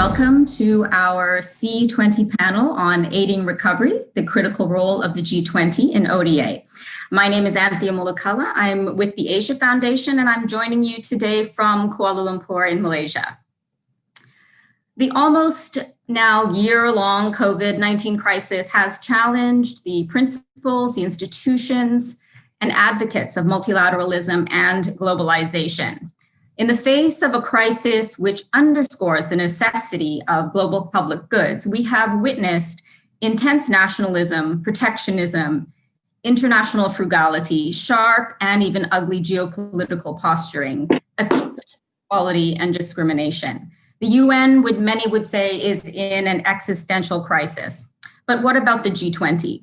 welcome to our C20 panel on aiding recovery, the critical role of the G20 in ODA. My name is Anthea Mulukala. I'm with the Asia Foundation, and I'm joining you today from Kuala Lumpur in Malaysia. The almost now year-long COVID-19 crisis has challenged the principles, the institutions, and advocates of multilateralism and globalization. In the face of a crisis which underscores the necessity of global public goods, we have witnessed intense nationalism, protectionism, international frugality, sharp and even ugly geopolitical posturing, acute inequality and discrimination. The UN, many would say, is in an existential crisis. But what about the G20?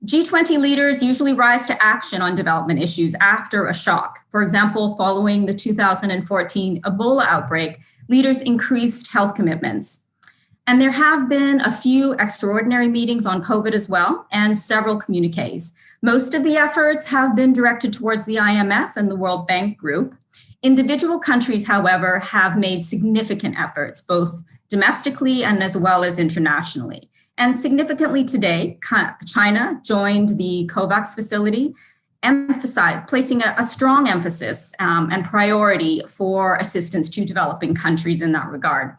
G20 leaders usually rise to action on development issues after a shock. For example, following the 2014 Ebola outbreak, leaders increased health commitments. And there have been a few extraordinary meetings on COVID as well, and several communiques. Most of the efforts have been directed towards the IMF and the World Bank Group. Individual countries, however, have made significant efforts, both domestically and as well as internationally. And significantly today, China joined the COVAX facility, placing a strong emphasis and priority for assistance to developing countries in that regard.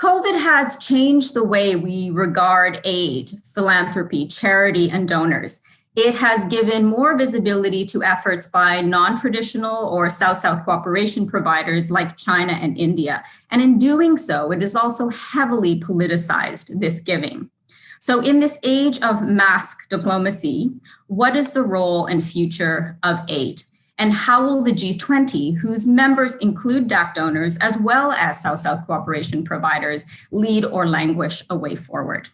COVID has changed the way we regard aid, philanthropy, charity, and donors. It has given more visibility to efforts by non-traditional or South-South cooperation providers like China and India. And in doing so, it has also heavily politicized this giving. So in this age of mask diplomacy, what is the role and future of aid? And how will the G20, whose members include DAC donors as well as South-South cooperation providers, lead or languish a way forward?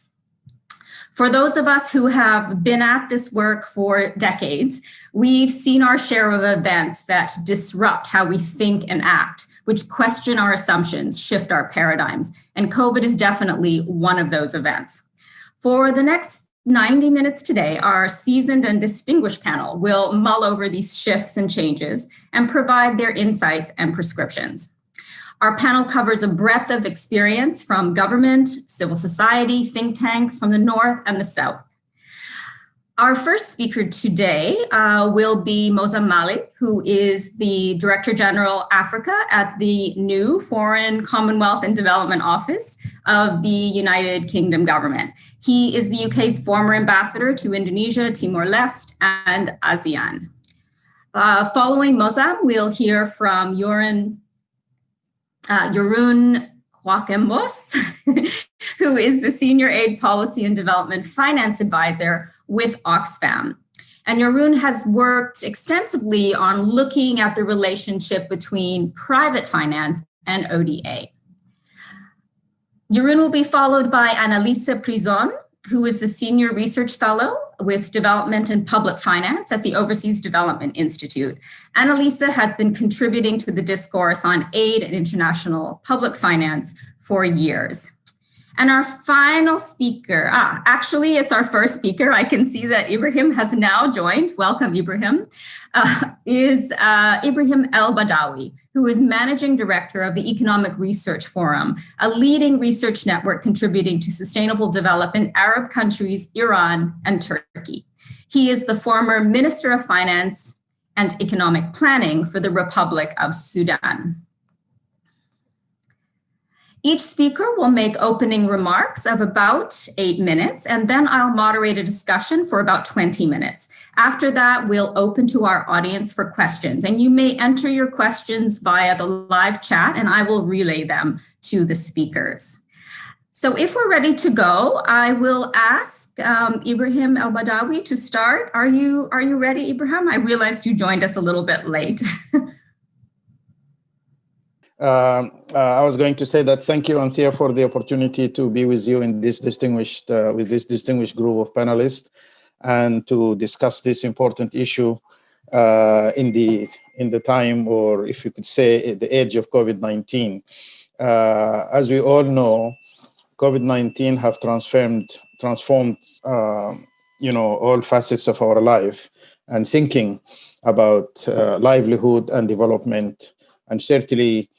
For those of us who have been at this work for decades, we've seen our share of events that disrupt how we think and act, which question our assumptions, shift our paradigms, and COVID is definitely one of those events. For the next 90 minutes today, our seasoned and distinguished panel will mull over these shifts and changes and provide their insights and prescriptions. Our panel covers a breadth of experience from government, civil society, think tanks from the North and the South. Our first speaker today will be Moza Malik, who is the Director General Africa at the new Foreign, Commonwealth and Development Office of the United Kingdom government. He is the UK's former ambassador to Indonesia, Timor-Leste, and ASEAN. Following Moza, we'll hear from Jeroen Quakembos, who is the Senior Aid Policy and Development Finance Advisor with Oxfam. And Jeroen has worked extensively on looking at the relationship between private finance and ODA. Jeroen will be followed by Annalisa Prison, who is the Senior Research Fellow with Development and Public Finance at the Overseas Development Institute. Annalisa has been contributing to the discourse on aid and international public finance for years. And our final speaker, actually it's our first speaker, I can see that Ibrahim has now joined, welcome Ibrahim, is Ibrahim El-Badawi, who is Managing Director of the Economic Research Forum, a leading research network contributing to sustainable development in Arab countries, Iran, and Turkey. He is the former Minister of Finance and Economic Planning for the Republic of Sudan. Each speaker will make opening remarks of about 8 minutes, and then I'll moderate a discussion for about 20 minutes. After that, we'll open to our audience for questions, and you may enter your questions via the live chat, and I will relay them to the speakers. So if we're ready to go, I will ask Ibrahim El-Badawi to start. Are you ready, Ibrahim? I realized you joined us a little bit late. I was going to say that thank you, Anthea, for the opportunity to be with you in this distinguished group of panelists and to discuss this important issue in the time, or if you could say, the age of COVID-19. As we all know, COVID-19 have transformed all facets of our life, and thinking about livelihood and development, and certainly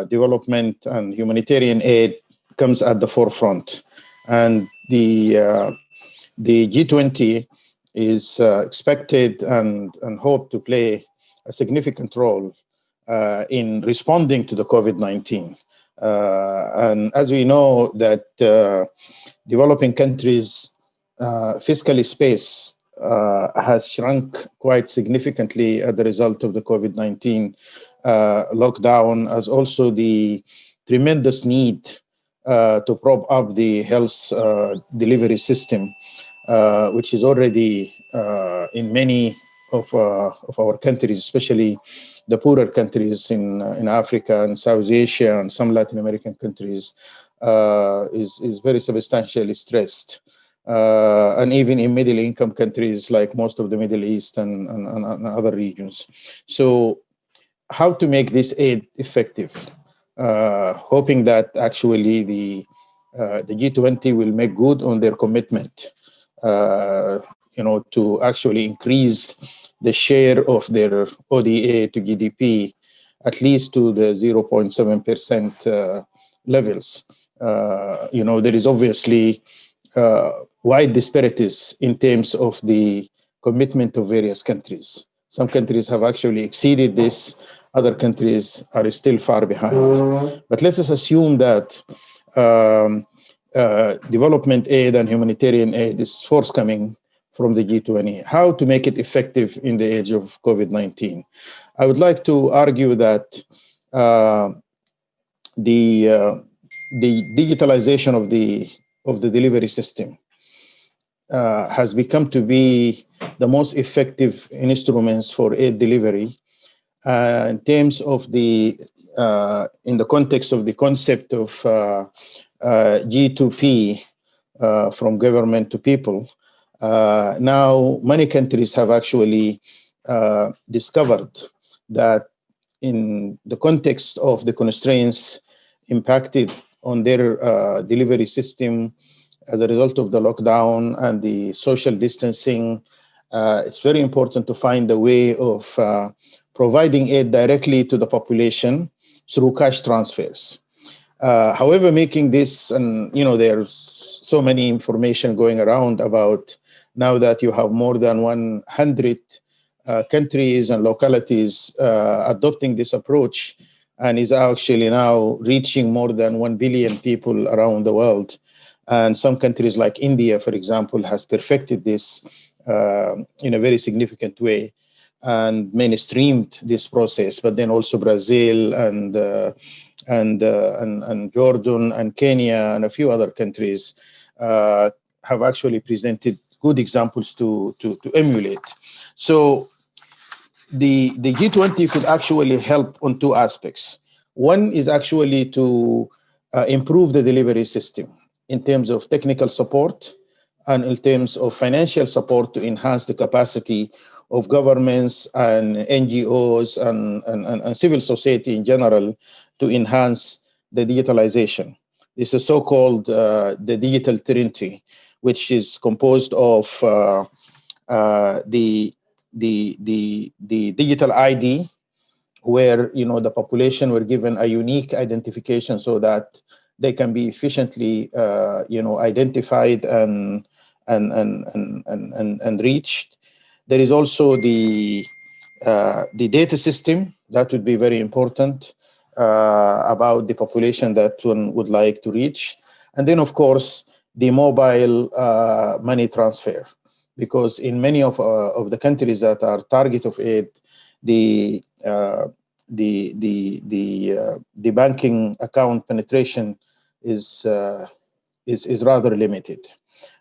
development and humanitarian aid comes at the forefront. And the G20 is expected and hoped to play a significant role in responding to the COVID-19. And as we know that developing countries' fiscal space has shrunk quite significantly as a result of the COVID-19 lockdown, as also the tremendous need to prop up the health delivery system, which is already in many of our countries, especially the poorer countries in Africa and South Asia and some Latin American countries, is very substantially stressed. And even in middle income countries like most of the Middle East and other regions. So how to make this aid effective? Hoping that actually the G20 will make good on their commitment, to actually increase the share of their ODA to GDP at least to the 0.7% levels. There is obviously wide disparities in terms of the commitment of various countries. Some countries have actually exceeded this, other countries are still far behind. But let us assume that development aid and humanitarian aid is forthcoming from the G20. How to make it effective in the age of COVID-19? I would like to argue that the digitalization of the delivery system has become to be the most effective instruments for aid delivery in terms of in the context of the concept of G2P, from government to people. Now, many countries have actually discovered that in the context of the constraints impacted on their delivery system as a result of the lockdown and the social distancing, it's very important to find a way of providing aid directly to the population through cash transfers. However, making this, and there's so many information going around about now that you have more than 100 countries and localities adopting this approach, and is actually now reaching more than 1 billion people around the world. And some countries like India, for example, has perfected this in a very significant way and mainstreamed this process. But then also Brazil and Jordan and Kenya and a few other countries have actually presented good examples to emulate. So the G20 could actually help on two aspects. One is actually to improve the delivery system in terms of technical support and in terms of financial support to enhance the capacity of governments and NGOs and civil society in general to enhance the digitalization. This is so-called the digital trinity, which is composed of the digital ID, where the population were given a unique identification so that they can be efficiently identified and reached. There is also the data system that would be very important about the population that one would like to reach, and then of course the mobile money transfer, because in many of the countries that are target of aid, the banking account penetration is rather limited.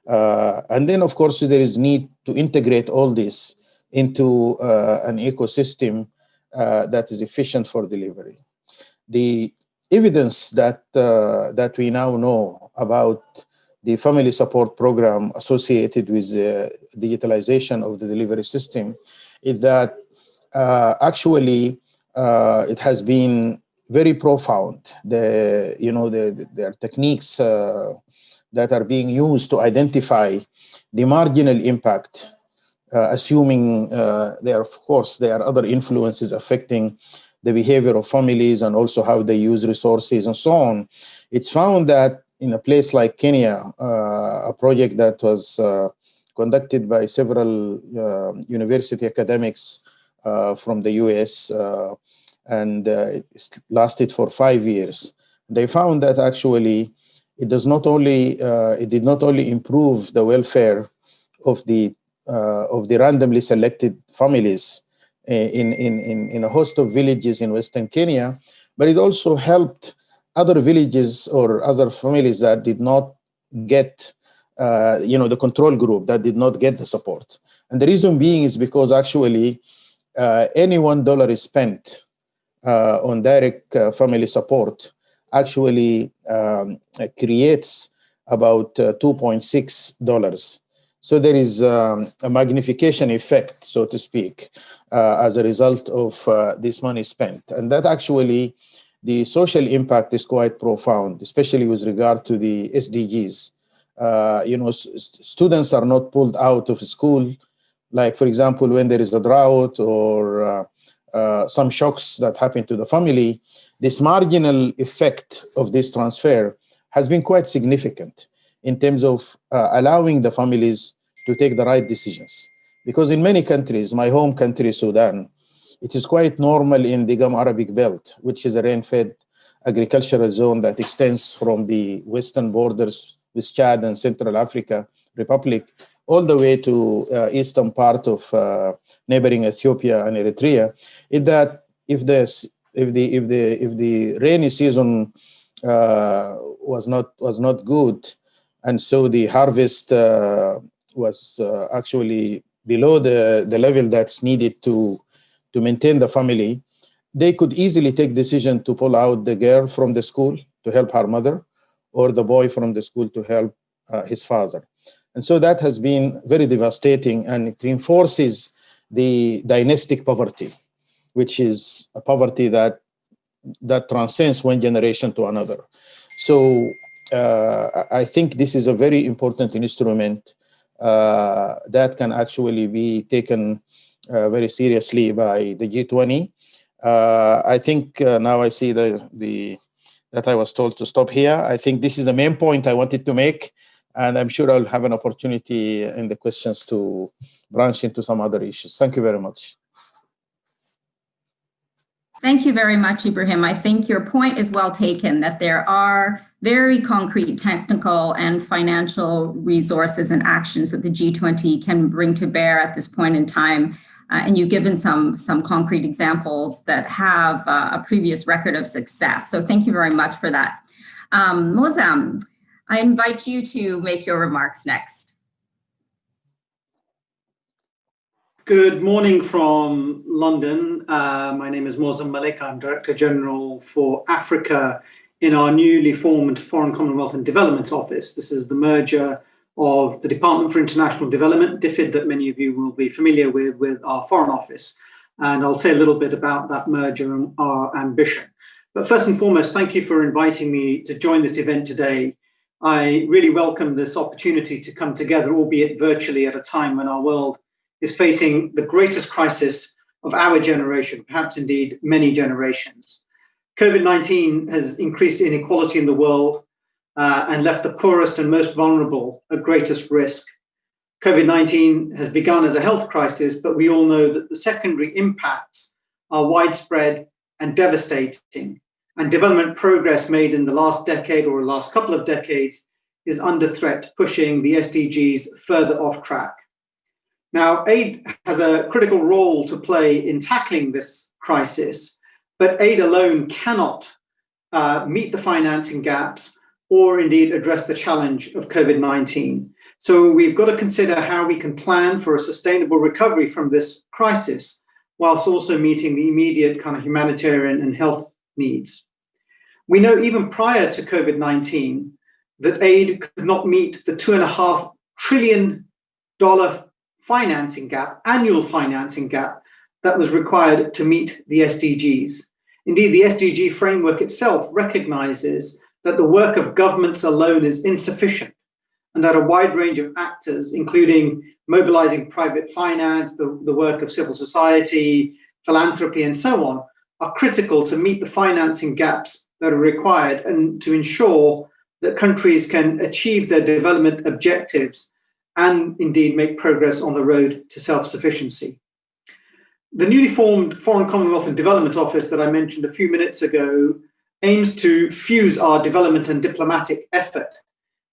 And then, of course, there is need to integrate all this into an ecosystem that is efficient for delivery. The evidence that we now know about the family support program associated with the digitalization of the delivery system is that actually it has been very profound. There are techniques that are being used to identify the marginal impact, assuming there are other influences affecting the behavior of families and also how they use resources and so on, it's found that in a place like Kenya, a project that was conducted by several university academics from the US, and it lasted for 5 years. They found that actually it did not only improve the welfare of the randomly selected families in a host of villages in Western Kenya, but it also helped other villages or other families that did not get the control group, that did not get the support. And the reason being is because actually any $1 is spent on direct family support actually creates about $2.6. So there is a magnification effect, so to speak, as a result of this money spent. And that actually, the social impact is quite profound, especially with regard to the SDGs. Students are not pulled out of school, like, for example, when there is a drought or some shocks that happen to the family. This marginal effect of this transfer has been quite significant in terms of allowing the families to take the right decisions. Because in many countries, my home country, Sudan, it is quite normal in the Gum Arabic Belt, which is a rain-fed agricultural zone that extends from the western borders with Chad and Central Africa Republic, all the way to eastern part of neighboring Ethiopia and Eritrea, is that if the rainy season was not good, and so the harvest was actually below the level that's needed to maintain the family, they could easily take decision to pull out the girl from the school to help her mother, or the boy from the school to help his father. And so that has been very devastating, and it reinforces the dynastic poverty, which is a poverty that transcends one generation to another. So I think this is a very important instrument that can actually be taken very seriously by the G20. I think now I see that I was told to stop here. I think this is the main point I wanted to make, and I'm sure I'll have an opportunity in the questions to branch into some other issues. Thank you very much. Thank you very much, Ibrahim. I think your point is well taken, that there are very concrete technical and financial resources and actions that the G20 can bring to bear at this point in time. And you've given some concrete examples that have a previous record of success. So thank you very much for that. Mozam, I invite you to make your remarks next. Good morning from London. My name is Mozam Malik. I'm Director General for Africa in our newly formed Foreign Commonwealth and Development Office. This is the merger of the Department for International Development, DFID, that many of you will be familiar with our Foreign Office. And I'll say a little bit about that merger and our ambition. But first and foremost, thank you for inviting me to join this event today. I really welcome this opportunity to come together, albeit virtually, at a time when our world is facing the greatest crisis of our generation, perhaps indeed many generations. COVID-19 has increased inequality in the world and left the poorest and most vulnerable at greatest risk. COVID-19 has begun as a health crisis, but we all know that the secondary impacts are widespread and devastating. And development progress made in the last decade or last couple of decades is under threat, pushing the SDGs further off track. Now, aid has a critical role to play in tackling this crisis, but aid alone cannot meet the financing gaps or indeed address the challenge of COVID-19. So we've got to consider how we can plan for a sustainable recovery from this crisis, whilst also meeting the immediate kind of humanitarian and health needs. We know even prior to COVID-19 that aid could not meet the $2.5 trillion financing gap, annual financing gap, that was required to meet the SDGs. Indeed, the SDG framework itself recognizes that the work of governments alone is insufficient, and that a wide range of actors, including mobilizing private finance, the work of civil society, philanthropy, and so on, are critical to meet the financing gaps that are required and to ensure that countries can achieve their development objectives and indeed make progress on the road to self-sufficiency. The newly formed Foreign Commonwealth and Development Office that I mentioned a few minutes ago aims to fuse our development and diplomatic effort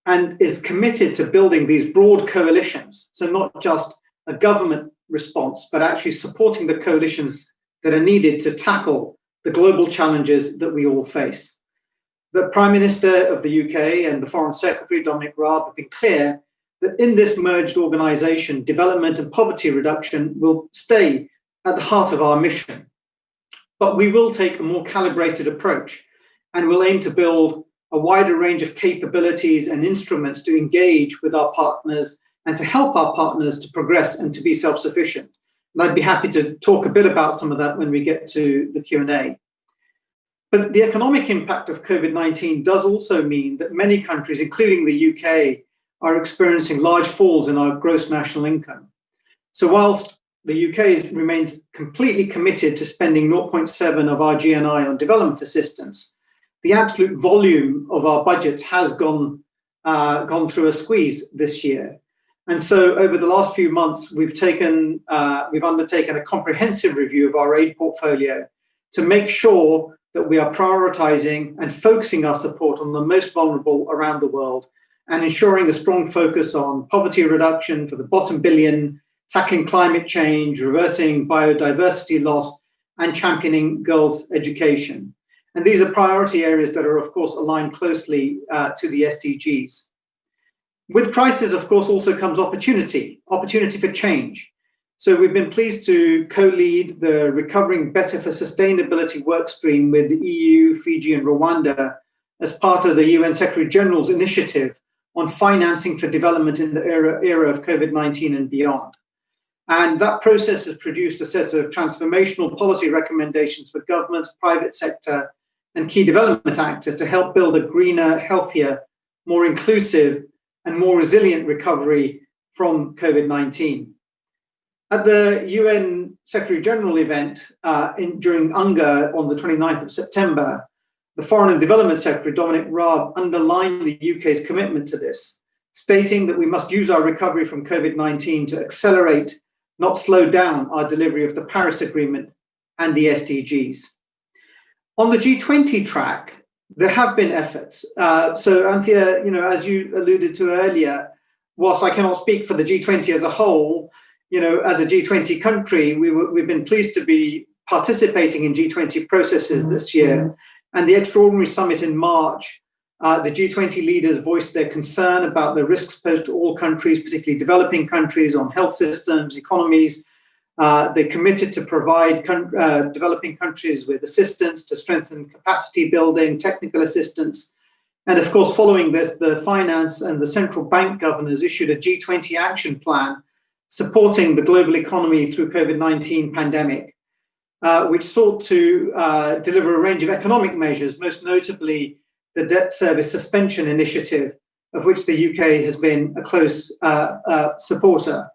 and is committed to building these broad coalitions. So not just a government response, but actually supporting the coalitions that are needed to tackle the global challenges that we all face. The Prime Minister of the UK and the Foreign Secretary, Dominic Raab, have been clear that in this merged organisation, development and poverty reduction will stay at the heart of our mission. But we will take a more calibrated approach and will aim to build a wider range of capabilities and instruments to engage with our partners and to help our partners to progress and to be self-sufficient. And I'd be happy to talk a bit about some of that when we get to the Q&A. But the economic impact of COVID-19 does also mean that many countries, including the UK, are experiencing large falls in our gross national income. So whilst the UK remains completely committed to spending 0.7 of our GNI on development assistance, the absolute volume of our budgets has gone through a squeeze this year. And so over the last few months, we've undertaken a comprehensive review of our aid portfolio to make sure that we are prioritizing and focusing our support on the most vulnerable around the world and ensuring a strong focus on poverty reduction for the bottom billion, tackling climate change, reversing biodiversity loss, and championing girls' education. And these are priority areas that are, of course, aligned closely to the SDGs. With crisis, of course, also comes opportunity for change. So we've been pleased to co-lead the Recovering Better for Sustainability workstream with the EU, Fiji, and Rwanda as part of the UN Secretary General's initiative on financing for development in the era of COVID-19 and beyond. And that process has produced a set of transformational policy recommendations for governments, private sector, and key development actors to help build a greener, healthier, more inclusive, and more resilient recovery from COVID-19. At the UN Secretary General event during UNGA on the 29th of September, the Foreign and Development Secretary, Dominic Raab, underlined the UK's commitment to this, stating that we must use our recovery from COVID-19 to accelerate, not slow down, our delivery of the Paris Agreement and the SDGs. On the G20 track, there have been efforts. So Anthea, as you alluded to earlier, whilst I cannot speak for the G20 as a whole, as a G20 country, we've been pleased to be participating in G20 processes this year. And the extraordinary summit in March, the G20 leaders voiced their concern about the risks posed to all countries, particularly developing countries, on health systems, economies. They committed to provide developing countries with assistance to strengthen capacity building, technical assistance. And of course, following this, the finance and the central bank governors issued a G20 action plan supporting the global economy through COVID-19 pandemic, which sought to deliver a range of economic measures, most notably the debt service suspension initiative, of which the UK has been a close supporter.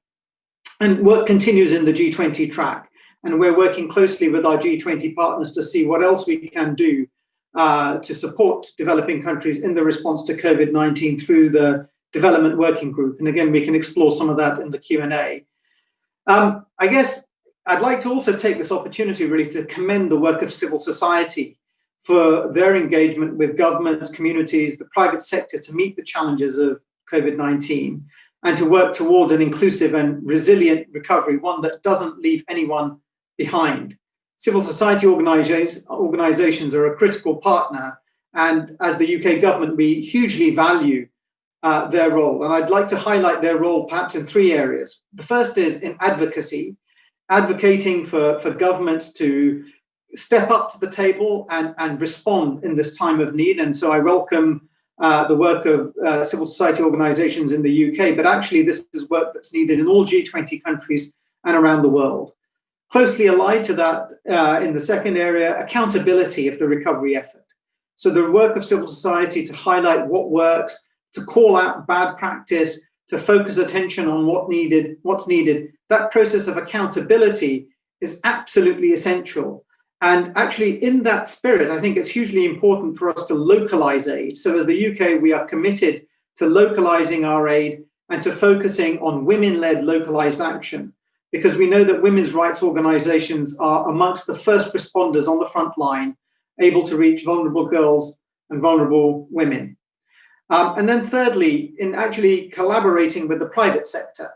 And work continues in the G20 track. And we're working closely with our G20 partners to see what else we can do to support developing countries in the response to COVID-19 through the Development Working Group. And again, we can explore some of that in the Q&A. I guess I'd like to also take this opportunity really to commend the work of civil society for their engagement with governments, communities, the private sector to meet the challenges of COVID-19 and to work towards an inclusive and resilient recovery, one that doesn't leave anyone behind. Civil society organizations are a critical partner, and as the UK government, we hugely value their role. And I'd like to highlight their role perhaps in three areas. The first is in advocacy, advocating for governments to step up to the table and respond in this time of need. And so I welcome the work of civil society organizations in the UK, but actually this is work that's needed in all G20 countries and around the world. Closely allied to that, in the second area, accountability of the recovery effort. So the work of civil society to highlight what works, to call out bad practice, to focus attention on what's needed. That process of accountability is absolutely essential. And actually, in that spirit, I think it's hugely important for us to localize aid. So as the UK, we are committed to localizing our aid and to focusing on women-led localized action, because we know that women's rights organizations are amongst the first responders on the front line, able to reach vulnerable girls and vulnerable women. And then thirdly, in actually collaborating with the private sector.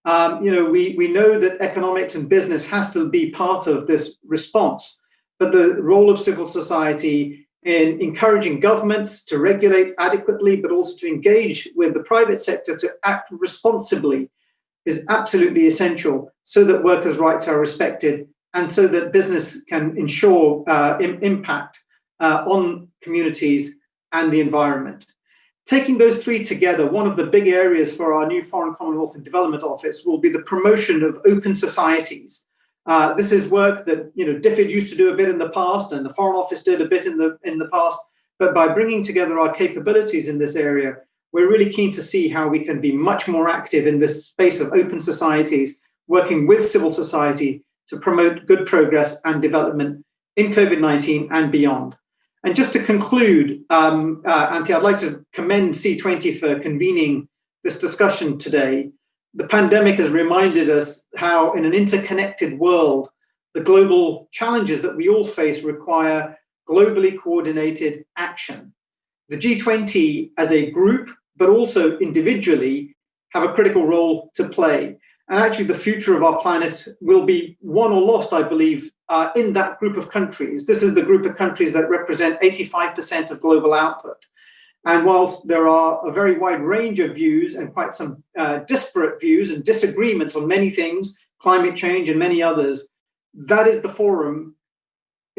We know that economics and business has to be part of this response, but the role of civil society in encouraging governments to regulate adequately, but also to engage with the private sector to act responsibly is absolutely essential so that workers' rights are respected and so that business can ensure impact on communities and the environment. Taking those three together, one of the big areas for our new Foreign Commonwealth and Development Office will be the promotion of open societies. This is work that DFID used to do a bit in the past, and the Foreign Office did a bit in the past. But by bringing together our capabilities in this area, we're really keen to see how we can be much more active in this space of open societies, working with civil society to promote good progress and development in COVID-19 and beyond. And just to conclude, Antti, I'd like to commend C20 for convening this discussion today. The pandemic has reminded us how, in an interconnected world, the global challenges that we all face require globally coordinated action. The G20 as a group, but also individually, have a critical role to play. And actually, the future of our planet will be won or lost, I believe, in that group of countries. This is the group of countries that represent 85% of global output. And whilst there are a very wide range of views and quite some disparate views and disagreements on many things, climate change and many others, that is the forum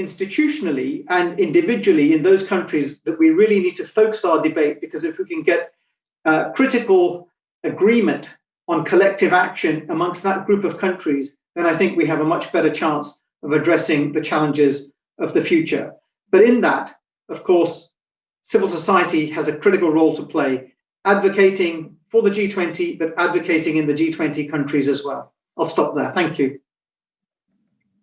institutionally and individually in those countries that we really need to focus our debate, because if we can get critical agreement on collective action amongst that group of countries, then I think we have a much better chance of addressing the challenges of the future. But in that, of course, civil society has a critical role to play, advocating for the G20, but advocating in the G20 countries as well. I'll stop there. Thank you.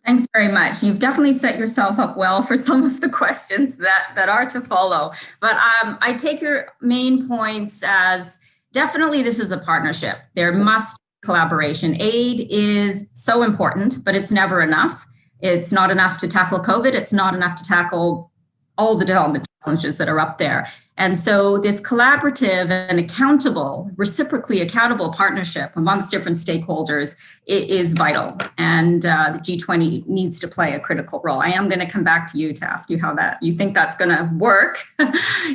Thanks very much. You've definitely set yourself up well for some of the questions that are to follow. But I take your main points as definitely this is a partnership. There must be collaboration. Aid is so important, but it's never enough. It's not enough to tackle COVID. It's not enough to tackle all the development challenges that are up there. And so this collaborative and accountable, reciprocally accountable partnership amongst different stakeholders is vital. And the G20 needs to play a critical role. I am going to come back to you to ask you how that you think that's going to work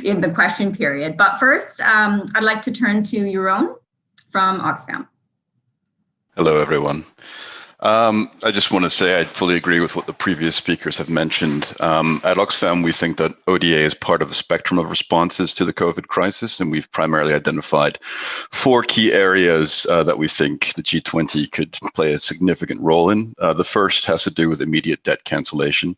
in the question period. But first, I'd like to turn to Jeroen from Oxfam. Hello, everyone. I just want to say I fully agree with what the previous speakers have mentioned. At Oxfam, we think that ODA is part of the spectrum of responses to the COVID crisis, and we've primarily identified 4 key areas that we think the G20 could play a significant role in. The first has to do with immediate debt cancellation.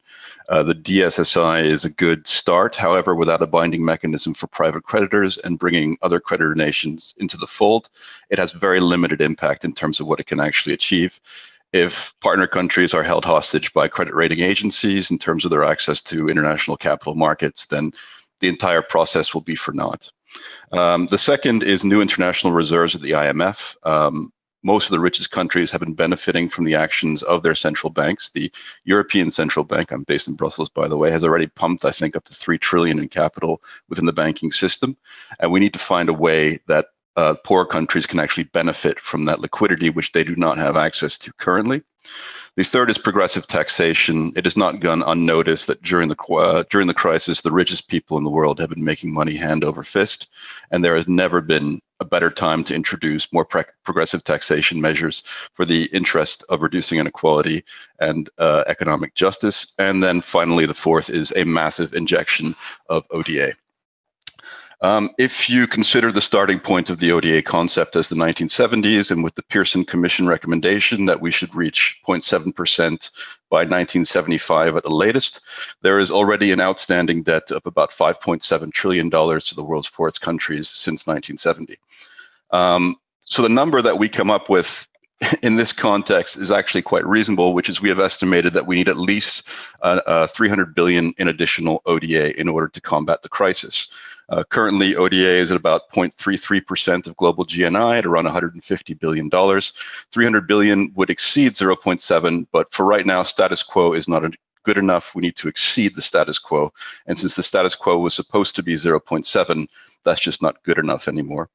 The DSSI is a good start, however, without a binding mechanism for private creditors and bringing other creditor nations into the fold, it has very limited impact in terms of what it can actually achieve. If partner countries are held hostage by credit rating agencies in terms of their access to international capital markets, then the entire process will be for naught. The second is new international reserves at the IMF. Most of the richest countries have been benefiting from the actions of their central banks. The European Central Bank, I'm based in Brussels, by the way, has already pumped, I think, up to 3 trillion in capital within the banking system. And we need to find a way that poor countries can actually benefit from that liquidity, which they do not have access to currently. The third is progressive taxation. It has not gone unnoticed that during the crisis, the richest people in the world have been making money hand over fist, and there has never been a better time to introduce more progressive taxation measures for the interest of reducing inequality and economic justice. And then finally, the fourth is a massive injection of ODA. If you consider the starting point of the ODA concept as the 1970s, and with the Pearson Commission recommendation that we should reach 0.7% by 1975 at the latest, there is already an outstanding debt of about $5.7 trillion to the world's poorest countries since 1970. So the number that we come up with in this context is actually quite reasonable, which is we have estimated that we need at least 300 billion in additional ODA in order to combat the crisis. Currently, ODA is at about 0.33% of global GNI at around $150 billion. 300 billion would exceed 0.7, but for right now, status quo is not good enough. We need to exceed the status quo. And since the status quo was supposed to be 0.7, that's just not good enough anymore.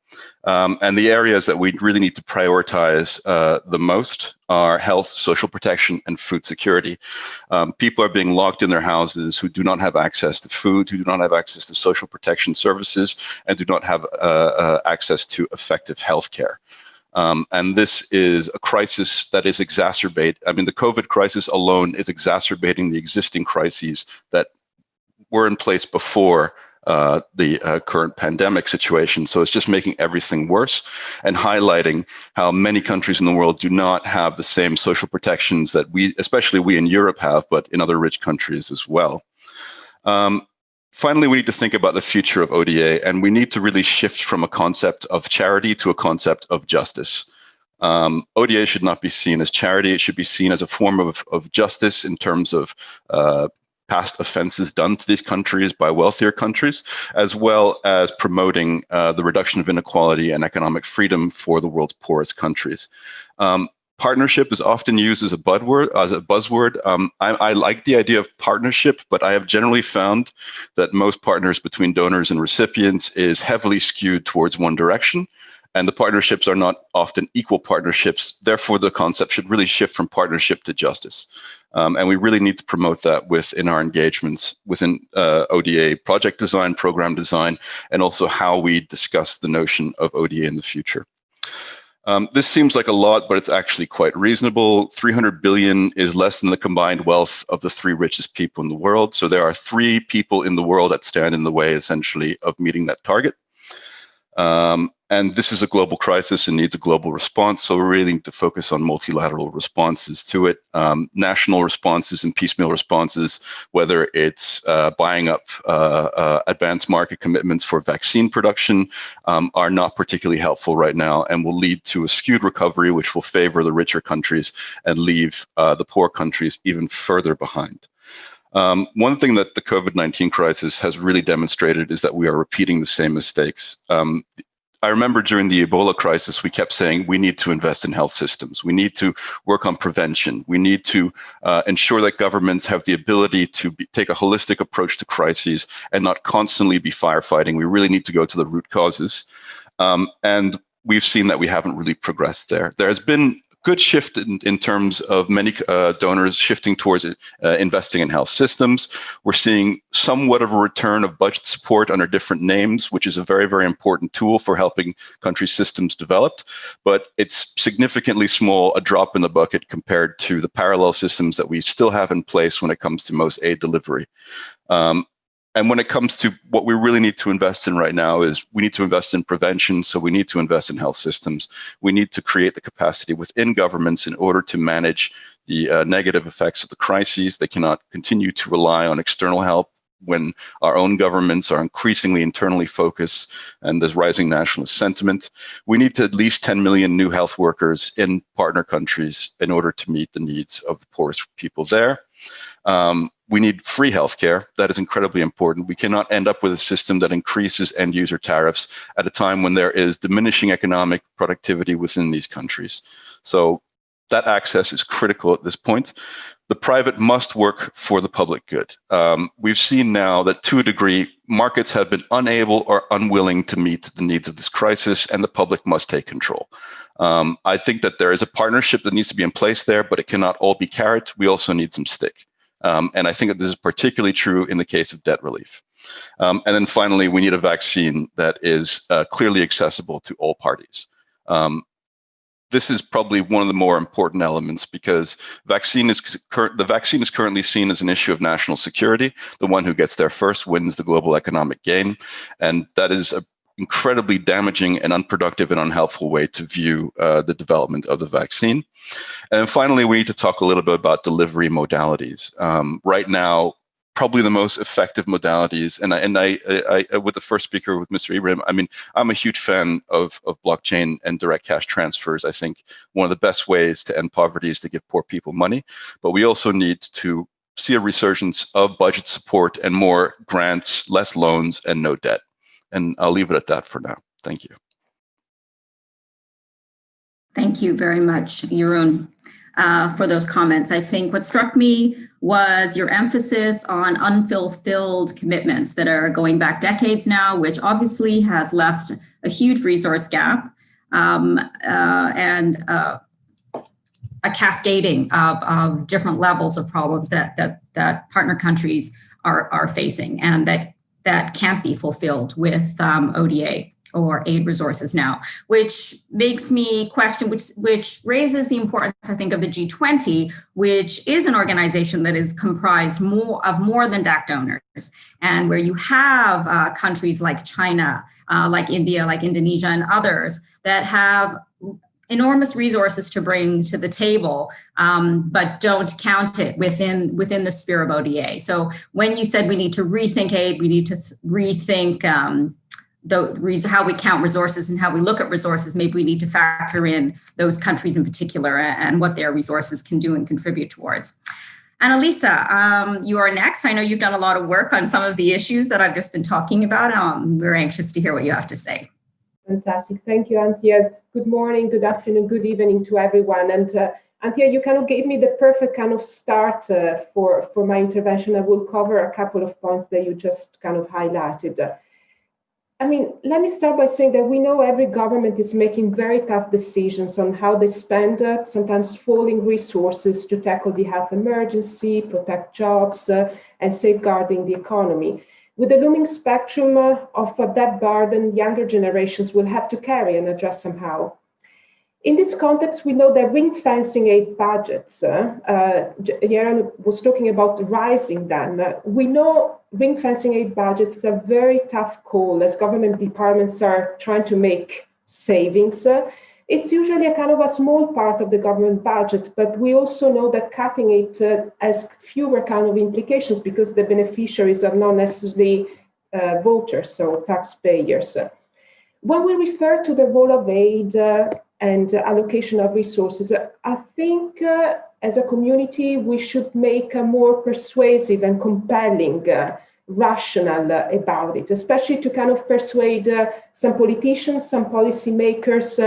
And the areas that we really need to prioritize the most are health, social protection, and food security. People are being locked in their houses who do not have access to food, who do not have access to social protection services, and do not have access to effective health care. And this is a crisis that is exacerbated. I mean, the COVID crisis alone is exacerbating the existing crises that were in place before the current pandemic situation. So it's just making everything worse and highlighting how many countries in the world do not have the same social protections that especially we in Europe have, but in other rich countries as well. Finally, we need to think about the future of ODA, and we need to really shift from a concept of charity to a concept of justice. ODA should not be seen as charity. It should be seen as a form of justice in terms of past offenses done to these countries by wealthier countries, as well as promoting the reduction of inequality and economic freedom for the world's poorest countries. Partnership is often used as a buzzword. I like the idea of partnership, but I have generally found that most partners between donors and recipients is heavily skewed towards one direction, and the partnerships are not often equal partnerships. Therefore, the concept should really shift from partnership to justice. And we really need to promote that within our engagements within ODA project design, program design, and also how we discuss the notion of ODA in the future. This seems like a lot, but it's actually quite reasonable. 300 billion is less than the combined wealth of the 3 richest people in the world. So there are 3 people in the world that stand in the way, essentially, of meeting that target. And this is a global crisis and needs a global response. So we're really need to focus on multilateral responses to it. National responses and piecemeal responses, whether it's buying up advanced market commitments for vaccine production, are not particularly helpful right now and will lead to a skewed recovery, which will favor the richer countries and leave the poor countries even further behind. One thing that the COVID-19 crisis has really demonstrated is that we are repeating the same mistakes. I remember during the Ebola crisis, we kept saying we need to invest in health systems. We need to work on prevention. We need to ensure that governments have the ability to take a holistic approach to crises and not constantly be firefighting. We really need to go to the root causes. And we've seen that we haven't really progressed there. There has been good shift in terms of many donors shifting towards investing in health systems. We're seeing somewhat of a return of budget support under different names, which is a very, very important tool for helping country systems develop. But it's significantly small, a drop in the bucket compared to the parallel systems that we still have in place when it comes to most aid delivery. And when it comes to what we really need to invest in right now is we need to invest in prevention. So we need to invest in health systems. We need to create the capacity within governments in order to manage the negative effects of the crises. They cannot continue to rely on external help when our own governments are increasingly internally focused and there's rising nationalist sentiment. We need to at least 10 million new health workers in partner countries in order to meet the needs of the poorest people there. We need free healthcare. That is incredibly important. We cannot end up with a system that increases end user tariffs at a time when there is diminishing economic productivity within these countries. So that access is critical at this point. The private must work for the public good. We've seen now that to a degree, markets have been unable or unwilling to meet the needs of this crisis, and the public must take control. I think that there is a partnership that needs to be in place there, but it cannot all be carrot. We also need some stick. And I think that this is particularly true in the case of debt relief. And then finally, we need a vaccine that is clearly accessible to all parties. This is probably one of the more important elements because the vaccine is currently seen as an issue of national security. The one who gets there first wins the global economic game. And that is an incredibly damaging and unproductive and unhelpful way to view the development of the vaccine. And then finally, we need to talk a little bit about delivery modalities. Right now, probably the most effective modalities. And I with the first speaker, with Mr. Ibrahim, I mean, I'm a huge fan of blockchain and direct cash transfers. I think one of the best ways to end poverty is to give poor people money, but we also need to see a resurgence of budget support and more grants, less loans, and no debt. And I'll leave it at that for now. Thank you. Thank you very much, Jeroen, for those comments. I think what struck me was your emphasis on unfulfilled commitments that are going back decades now, which obviously has left a huge resource gap and a cascading of different levels of problems that partner countries are facing, and that can't be fulfilled with ODA or aid resources now, which makes me question, which raises the importance, I think, of the G20, which is an organization that is comprised of more than DAC donors, and where you have countries like China, like India, like Indonesia, and others that have enormous resources to bring to the table, but don't count it within the sphere of ODA. So when you said we need to rethink aid, we need to rethink how we count resources and how we look at resources, maybe we need to factor in those countries in particular and what their resources can do and contribute towards. Annalisa, you are next. I know you've done a lot of work on some of the issues that I've just been talking about. We're anxious to hear what you have to say. Fantastic. Thank you, Anthea. Good morning, good afternoon, good evening to everyone. And Anthea, you kind of gave me the perfect kind of start for my intervention. I will cover a couple of points that you just kind of highlighted. I mean, let me start by saying that we know every government is making very tough decisions on how they spend sometimes falling resources to tackle the health emergency, protect jobs, and safeguarding the economy. With the looming spectrum of that burden, younger generations will have to carry and address somehow. In this context, we know that ring-fencing aid budgets, Jeroen was talking about rising them. We know ring-fencing aid budgets is a very tough call as government departments are trying to make savings. It's usually a kind of a small part of the government budget, but we also know that cutting it has fewer kind of implications because the beneficiaries are not necessarily voters or taxpayers. When we refer to the role of aid and allocation of resources, I think as a community, we should make a more persuasive and compelling rationale about it, especially to kind of persuade some politicians, some policymakers,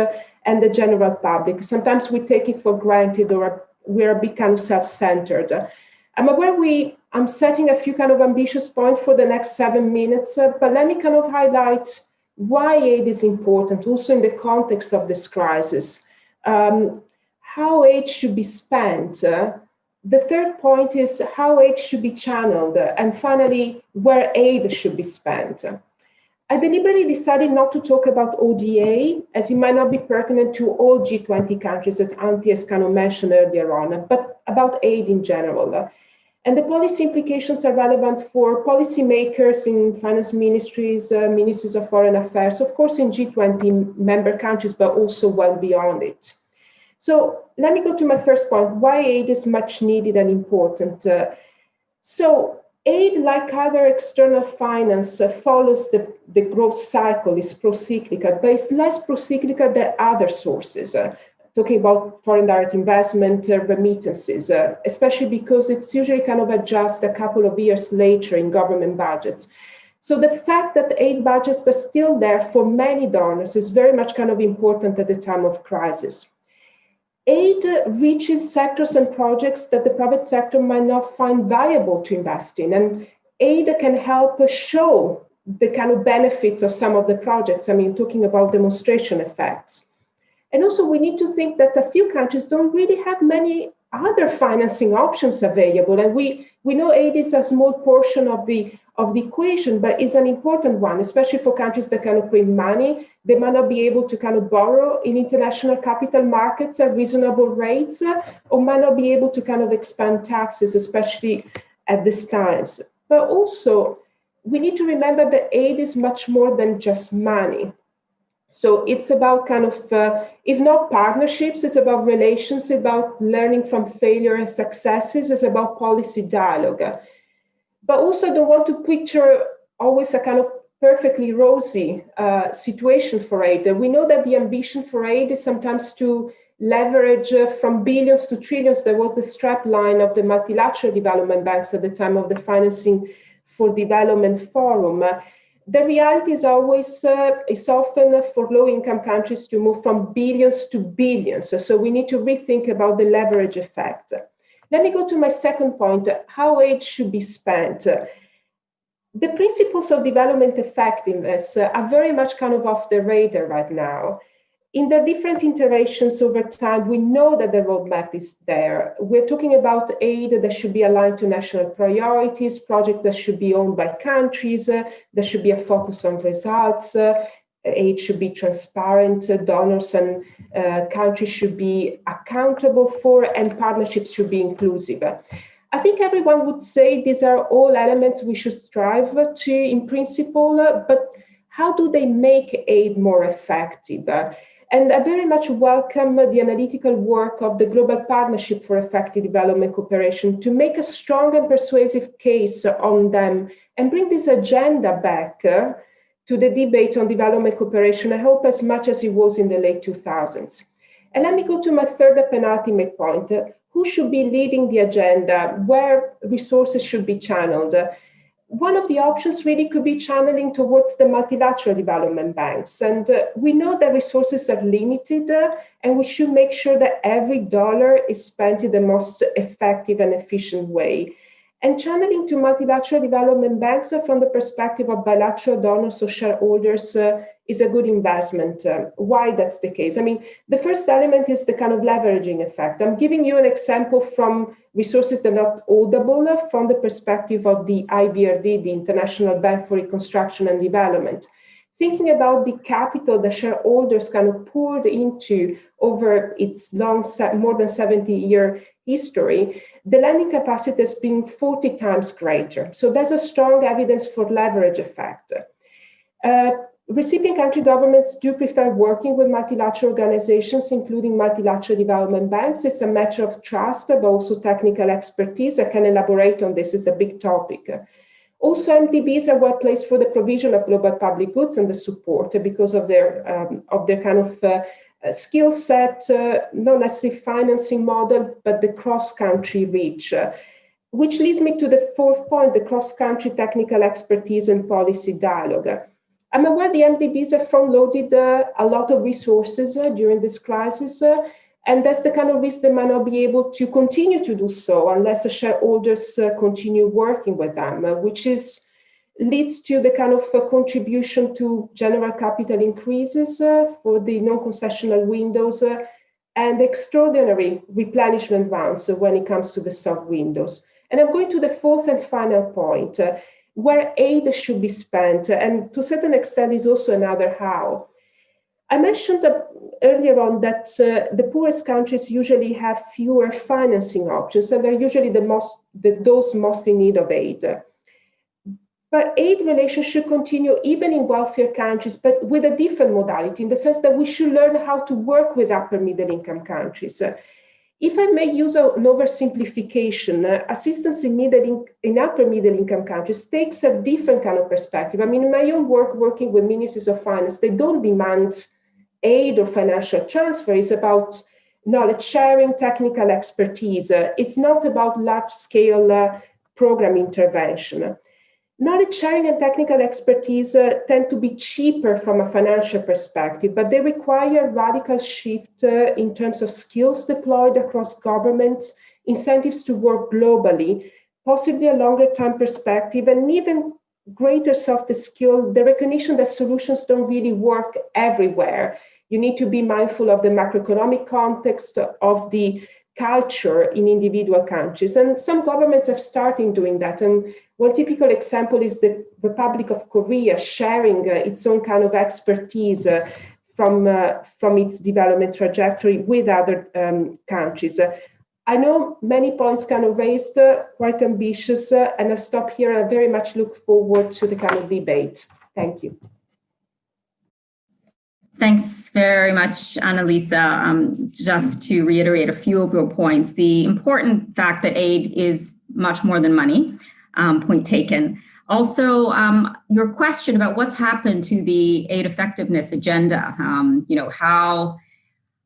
and the general public. Sometimes we take it for granted or we're a bit kind of self-centered. I'm aware I'm setting a few kind of ambitious points for the next 7 minutes, but let me kind of highlight why aid is important, also in the context of this crisis, how aid should be spent. The third point is how aid should be channeled, and finally, where aid should be spent. I deliberately decided not to talk about ODA, as it might not be pertinent to all G20 countries, as Antti has kind of mentioned earlier on, but about aid in general. And the policy implications are relevant for policymakers in finance ministries, ministries of foreign affairs, of course, in G20 member countries, but also well beyond it. So let me go to my first point, why aid is much needed and important. So aid, like other external finance, follows the growth cycle, is pro-cyclical, but it's less pro-cyclical than other sources. Talking about foreign direct investment, remittances, especially because it's usually kind of adjusted a couple of years later in government budgets. So the fact that aid budgets are still there for many donors is very much kind of important at the time of crisis. Aid reaches sectors and projects that the private sector might not find valuable to invest in, and aid can help show the kind of benefits of some of the projects. I mean, talking about demonstration effects. And also we need to think that a few countries don't really have many other financing options available. And we know aid is a small portion of the equation, but it's an important one, especially for countries that kind of print money. They might not be able to kind of borrow in international capital markets at reasonable rates, or might not be able to kind of expand taxes, especially at these times. But also, we need to remember that aid is much more than just money. So it's about kind of, if not partnerships, it's about relations, about learning from failure and successes, it's about policy dialogue. But also I don't want to picture always a kind of perfectly rosy situation for aid. We know that the ambition for aid is sometimes to leverage from billions to trillions. There was the strap line of the multilateral development banks at the time of the Financing for Development Forum. The reality is always, is often for low-income countries to move from billions to billions. So we need to rethink about the leverage effect. Let me go to my second point, how aid should be spent. The principles of development effectiveness are very much kind of off the radar right now. In the different iterations over time, we know that the roadmap is there. We're talking about aid that should be aligned to national priorities, projects that should be owned by countries, there should be a focus on results, aid should be transparent, donors and countries should be accountable for, and partnerships should be inclusive. I think everyone would say these are all elements we should strive to in principle, but how do they make aid more effective? And I very much welcome the analytical work of the Global Partnership for Effective Development Cooperation to make a strong and persuasive case on them and bring this agenda back to the debate on development cooperation, I hope as much as it was in the late 2000s. And let me go to my third and penultimate point. Who should be leading the agenda? Where resources should be channeled? One of the options really could be channeling towards the multilateral development banks. And we know that resources are limited, and we should make sure that every dollar is spent in the most effective and efficient way. And channeling to multilateral development banks from the perspective of bilateral donors or shareholders is a good investment. Why that's the case? I mean, the first element is the kind of leveraging effect. I'm giving you an example from resources that are not audible from the perspective of the IBRD, the International Bank for Reconstruction and Development. Thinking about the capital the shareholders kind of poured into over its long, more than 70-year history, the lending capacity has been 40 times greater. So there's a strong evidence for leverage effect. Recipient country governments do prefer working with multilateral organizations, including multilateral development banks. It's a matter of trust, but also technical expertise. I can elaborate on this, it's a big topic. Also, MDBs are well placed for the provision of global public goods and the support because of their kind of skill set, not necessarily financing model, but the cross-country reach. Which leads me to the fourth point, the cross-country technical expertise and policy dialogue. I'm aware the MDBs have front-loaded a lot of resources during this crisis, and that's the kind of risk they might not be able to continue to do so unless the shareholders continue working with them, which leads to the kind of contribution to general capital increases for the non-concessional windows and extraordinary replenishment rounds when it comes to the sub-windows. And I'm going to the fourth and final point, where aid should be spent, and to a certain extent is also another how. I mentioned earlier on that the poorest countries usually have fewer financing options, and they're usually those most in need of aid. But aid relations should continue even in wealthier countries, but with a different modality, in the sense that we should learn how to work with upper middle income countries. If I may use an oversimplification, assistance in upper middle income countries takes a different kind of perspective. I mean, in my own work, working with ministries of finance, they don't demand aid or financial transfer. It's about knowledge sharing, technical expertise. It's not about large scale program intervention. Knowledge sharing and technical expertise tend to be cheaper from a financial perspective, but they require radical shift in terms of skills deployed across governments, incentives to work globally, possibly a longer term perspective, and even greater soft skill, the recognition that solutions don't really work everywhere. You need to be mindful of the macroeconomic context, of the culture in individual countries. And some governments have started doing that. And one typical example is the Republic of Korea sharing its own kind of expertise from its development trajectory with other countries. I know many points kind of raised, quite ambitious, and I'll stop here. I very much look forward to the kind of debate. Thank you. Thanks very much, Annalisa. Just to reiterate a few of your points, the important fact that aid is much more than money. Point taken. Also, your question about what's happened to the aid effectiveness agenda,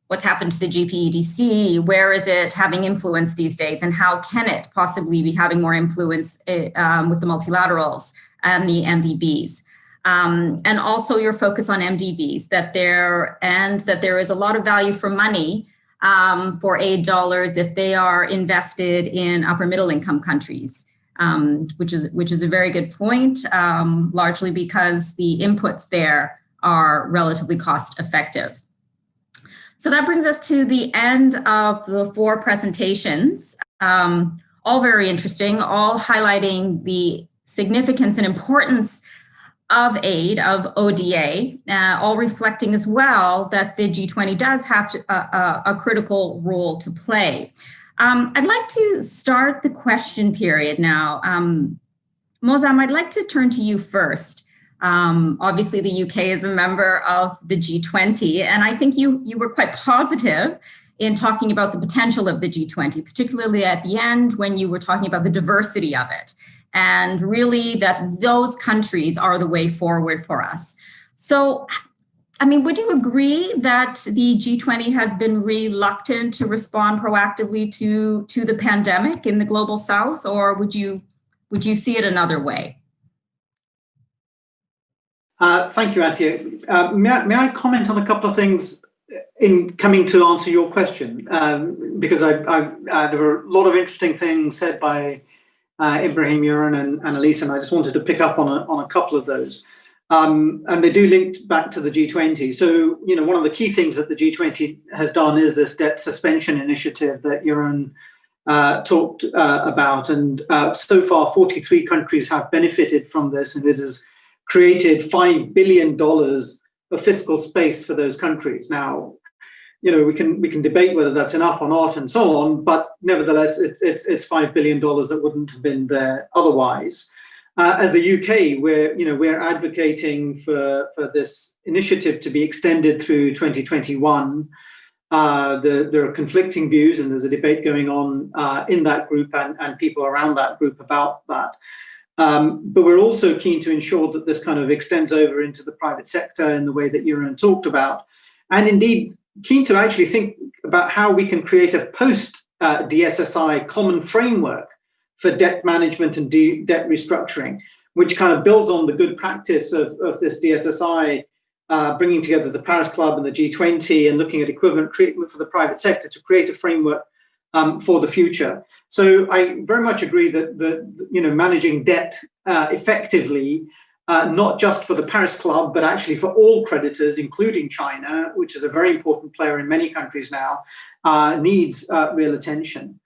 what's happened to the GPEDC, where is it having influence these days, and how can it possibly be having more influence with the multilaterals and the MDBs? And also your focus on MDBs, that there is a lot of value for money for aid dollars if they are invested in upper middle income countries, which is a very good point, largely because the inputs there are relatively cost effective. So that brings us to the end of the 4 presentations, all very interesting, all highlighting the significance and importance of aid, of ODA, all reflecting as well that the G20 does have a critical role to play. I'd like to start the question period now. Mozam, I'd like to turn to you first. Obviously, the UK is a member of the G20, and I think you were quite positive in talking about the potential of the G20, particularly at the end when you were talking about the diversity of it, and really that those countries are the way forward for us. So, I mean, would you agree that the G20 has been reluctant to respond proactively to the pandemic in the global south, or would you see it another way? Thank you, Anthea. May I comment on a couple of things in coming to answer your question? Because there were a lot of interesting things said by Ibrahim, Jeroen, and Annalisa, and I just wanted to pick up on a couple of those. And they do link back to the G20. So, one of the key things that the G20 has done is this debt suspension initiative that Jeroen talked about. And so far, 43 countries have benefited from this, and it has created $5 billion of fiscal space for those countries. Now, we can debate whether that's enough or not and so on, but nevertheless, it's $5 billion that wouldn't have been there otherwise. As the UK, we're advocating for this initiative to be extended through 2021. There are conflicting views, and there's a debate going on in that group and people around that group about that. But we're also keen to ensure that this kind of extends over into the private sector in the way that Jeroen talked about, and indeed keen to actually think about how we can create a post-DSSI common framework for debt management and debt restructuring, which kind of builds on the good practice of this DSSI, bringing together the Paris Club and the G20 and looking at equivalent treatment for the private sector to create a framework for the future. So I very much agree that managing debt effectively, not just for the Paris Club, but actually for all creditors, including China, which is a very important player in many countries now, needs real attention.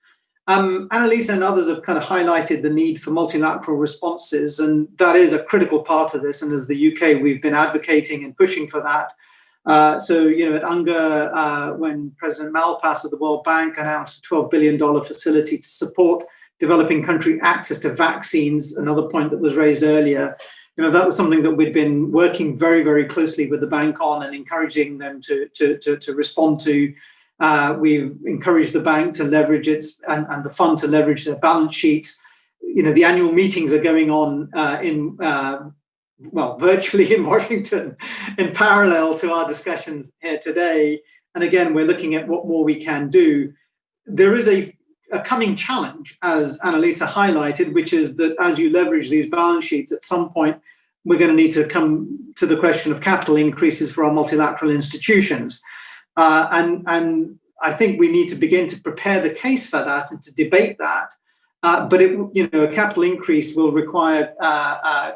Annalisa and others have kind of highlighted the need for multilateral responses, and that is a critical part of this. And as the UK, we've been advocating and pushing for that. So, at UNGA, when President Malpass of the World Bank announced a $12 billion facility to support developing country access to vaccines, another point that was raised earlier, that was something that we'd been working very, very closely with the bank on and encouraging them to respond to. We've encouraged the bank to leverage its and the fund to leverage their balance sheets. The annual meetings are going on virtually in Washington in parallel to our discussions here today. And again, we're looking at what more we can do. There is a coming challenge, as Annalisa highlighted, which is that as you leverage these balance sheets, at some point, we're going to need to come to the question of capital increases for our multilateral institutions. And I think we need to begin to prepare the case for that and to debate that. But a capital increase will require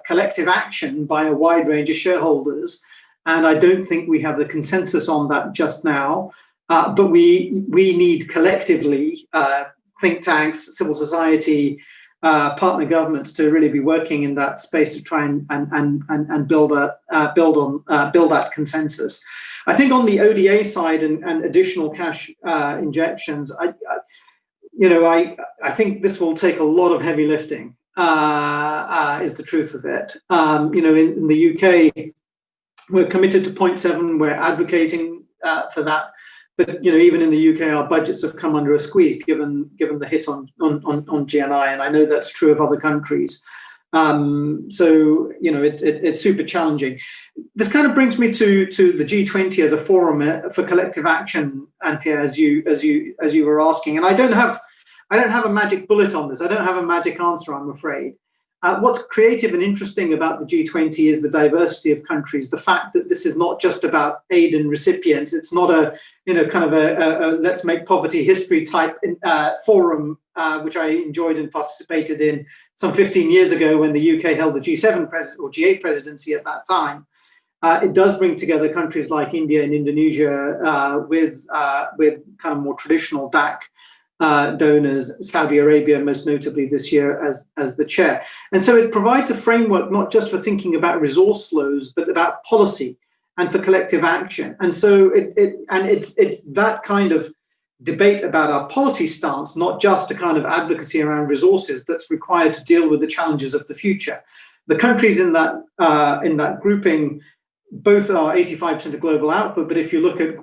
collective action by a wide range of shareholders, and I don't think we have the consensus on that just now. But we need collectively think tanks, civil society, partner governments to really be working in that space to try and build that consensus. I think on the ODA side and additional cash injections, I think this will take a lot of heavy lifting, is the truth of it. In the UK, we're committed to 0.7, we're advocating for that. But even in the UK, our budgets have come under a squeeze given the hit on GNI, and I know that's true of other countries. So it's super challenging. This kind of brings me to the G20 as a forum for collective action, Anthea, as you were asking. And I don't have a magic bullet on this. I don't have a magic answer, I'm afraid. What's creative and interesting about the G20 is the diversity of countries. The fact that this is not just about aid and recipients. It's not a kind of a let's make poverty history type forum, which I enjoyed and participated in some 15 years ago when the UK held the G7 or G8 presidency at that time. It does bring together countries like India and Indonesia with kind of more traditional DAC donors, Saudi Arabia most notably this year as the chair. And so it provides a framework not just for thinking about resource flows, but about policy and for collective action. And so it's that kind of debate about our policy stance, not just a kind of advocacy around resources, that's required to deal with the challenges of the future. The countries in that grouping both are 85% of global output, but if you look at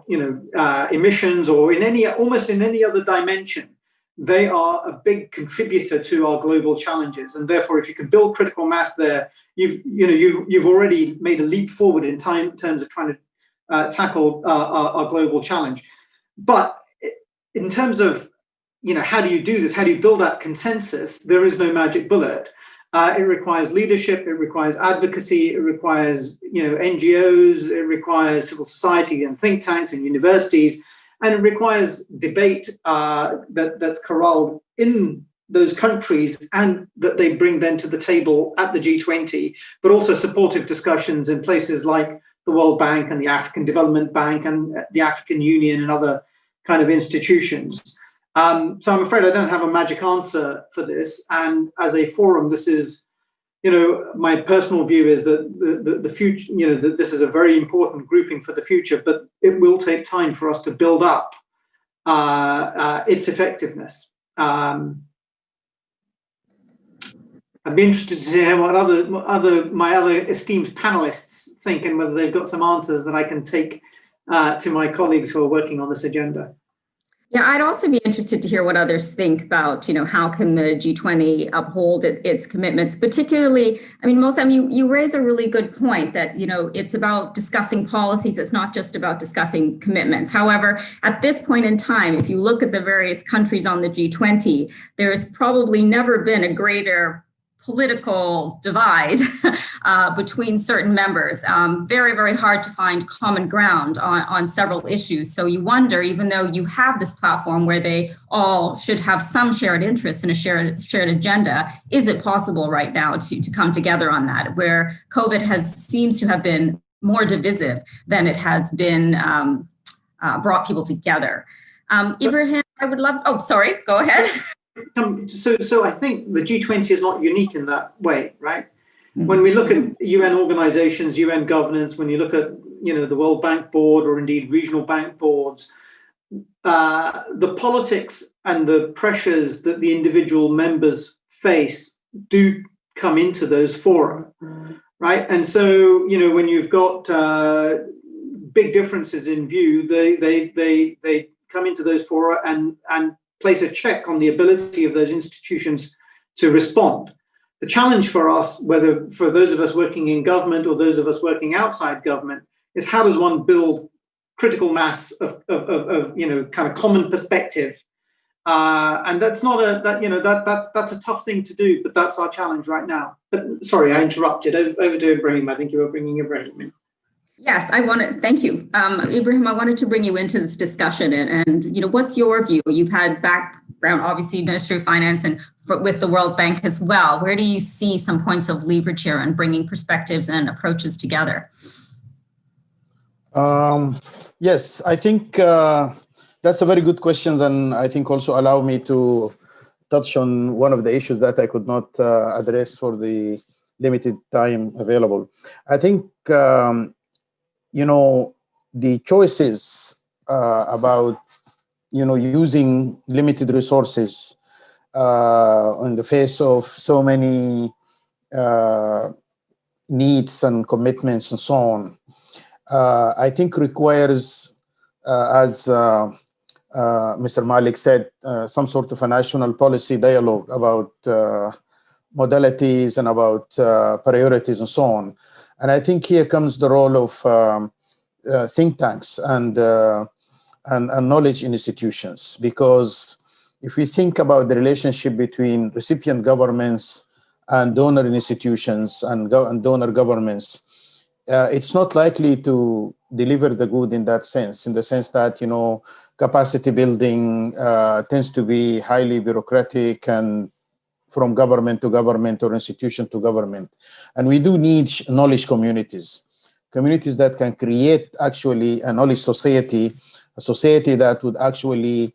emissions or almost in any other dimension, they are a big contributor to our global challenges. And therefore, if you can build critical mass there, you've already made a leap forward in terms of trying to tackle our global challenge. But in terms of how do you do this? How do you build that consensus? There is no magic bullet. It requires leadership, it requires advocacy, it requires NGOs, it requires civil society and think tanks and universities, and it requires debate that's corralled in those countries and that they bring then to the table at the G20, but also supportive discussions in places like the World Bank and the African Development Bank and the African Union and other kind of institutions. So I'm afraid I don't have a magic answer for this. And as a forum, this is, my personal view is that the future, that this is a very important grouping for the future, but it will take time for us to build up its effectiveness. I'd be interested to hear what my other esteemed panelists think and whether they've got some answers that I can take to my colleagues who are working on this agenda. Yeah, I'd also be interested to hear what others think about, how can the G20 uphold its commitments, particularly, Mozam, you raise a really good point that, it's about discussing policies. It's not just about discussing commitments. However, at this point in time, if you look at the various countries on the G20, there has probably never been a greater political divide between certain members. Very, very hard to find common ground on several issues. So you wonder, even though you have this platform where they all should have some shared interests and a shared agenda, is it possible right now to come together on that, where COVID seems to have been more divisive than it has been brought people together? Ibrahim, I would love, sorry, go ahead. So I think the G20 is not unique in that way, right? Mm-hmm. When we look at UN organizations, UN governance, when you look at the World Bank Board or indeed regional bank boards, the politics and the pressures that the individual members face do come into those fora, right? And so when you've got big differences in view, they come into those fora and place a check on the ability of those institutions to respond. The challenge for us, whether for those of us working in government or those of us working outside government, is how does one build critical mass of kind of common perspective, and that's not that's a tough thing to do, but that's our challenge right now. But sorry, I interrupted. Over to Ibrahim. I think you were bringing Ibrahim in. Yes, thank you. Ibrahim, I wanted to bring you into this discussion and what's your view? You've had background, obviously, Ministry of Finance and with the World Bank as well. Where do you see some points of leverage here in bringing perspectives and approaches together? Yes, I think that's a very good question, and I think also allow me to touch on one of the issues that I could not address for the limited time available. I think the choices about, using limited resources in the face of so many needs and commitments and so on, I think requires as Mr. Malik said, some sort of a national policy dialogue about modalities and about priorities and so on. And I think here comes the role of think tanks and knowledge institutions, because if we think about the relationship between recipient governments and donor institutions and donor governments, it's not likely to deliver the good in that sense, in the sense that, you know, capacity building tends to be highly bureaucratic and from government to government or institution to government. And we do need knowledge communities that can create actually a knowledge society, a society that would actually,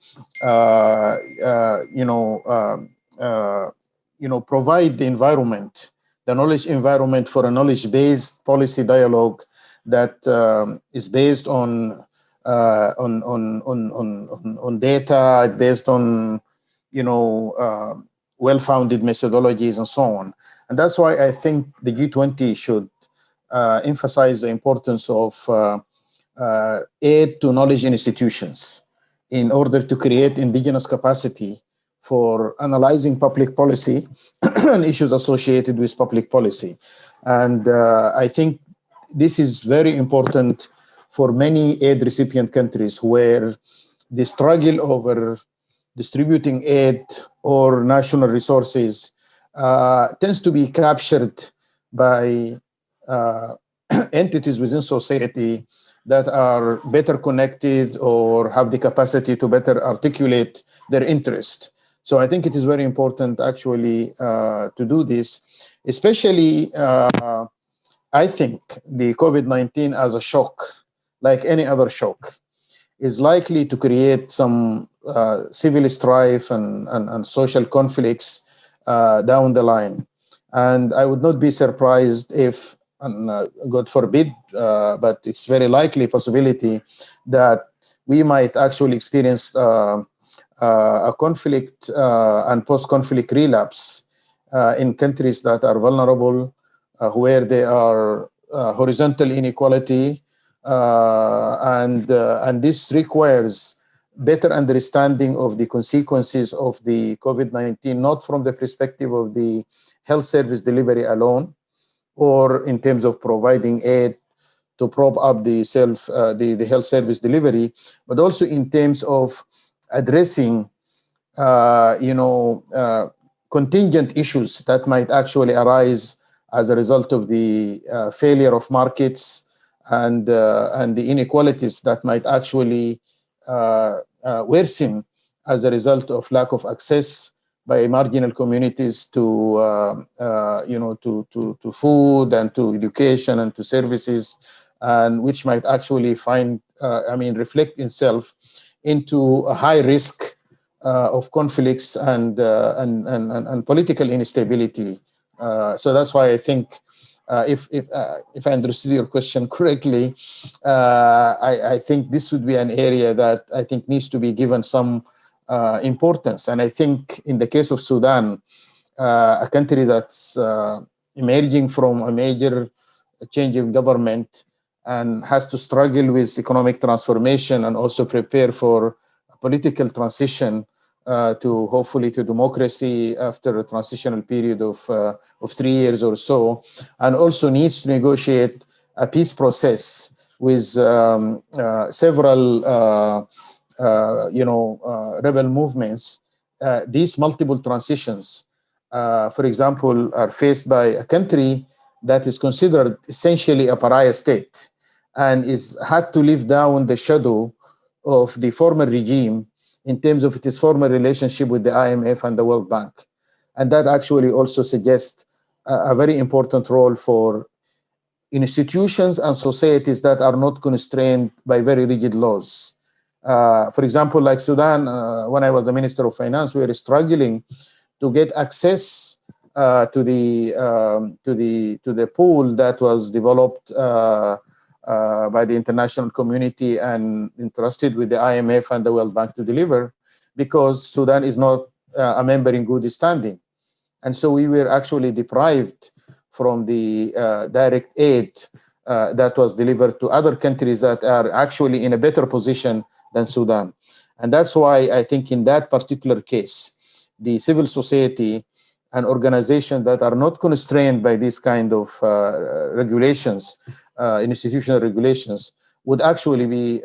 provide the environment, the knowledge environment for a knowledge-based policy dialogue that is based on data, based on, well-founded methodologies and so on. And that's why I think the G20 should emphasize the importance of aid to knowledge institutions in order to create indigenous capacity for analyzing public policy and issues associated with public policy. And I think this is very important for many aid recipient countries where the struggle over distributing aid or national resources tends to be captured by entities within society that are better connected or have the capacity to better articulate their interest. So I think it is very important actually to do this, especially I think the COVID-19 as a shock, like any other shock, is likely to create some civil strife and social conflicts down the line. And I would not be surprised if, God forbid, but it's very likely possibility that we might actually experience a conflict and post-conflict relapse in countries that are vulnerable, where there are horizontal inequality, and this requires better understanding of the consequences of the COVID-19, not from the perspective of the health service delivery alone, or in terms of providing aid to prop up the health service delivery, but also in terms of addressing, contingent issues that might actually arise as a result of the failure of markets and the inequalities that might actually worsen as a result of lack of access by marginal communities to to food and to education and to services, and which might actually reflect itself into a high risk of conflicts and political instability. So that's why I think, if I understood your question correctly, I think this would be an area that I think needs to be given some importance. And I think in the case of Sudan, a country that's emerging from a major change of government and has to struggle with economic transformation and also prepare for a political transition to hopefully to democracy after a transitional period of 3 years or so, and also needs to negotiate a peace process with several rebel movements. These multiple transitions, for example, are faced by a country that is considered essentially a pariah state and had to live down the shadow of the former regime in terms of its former relationship with the IMF and the World Bank. And that actually also suggests a very important role for institutions and societies that are not constrained by very rigid laws. For example, like Sudan, when I was the Minister of Finance, we were struggling to get access to the pool that was developed by the international community and entrusted with the IMF and the World Bank to deliver, because Sudan is not a member in good standing. And so we were actually deprived from the direct aid that was delivered to other countries that are actually in a better position than Sudan. And that's why I think in that particular case, the civil society and organizations that are not constrained by this kind of regulations, institutional regulations, would actually be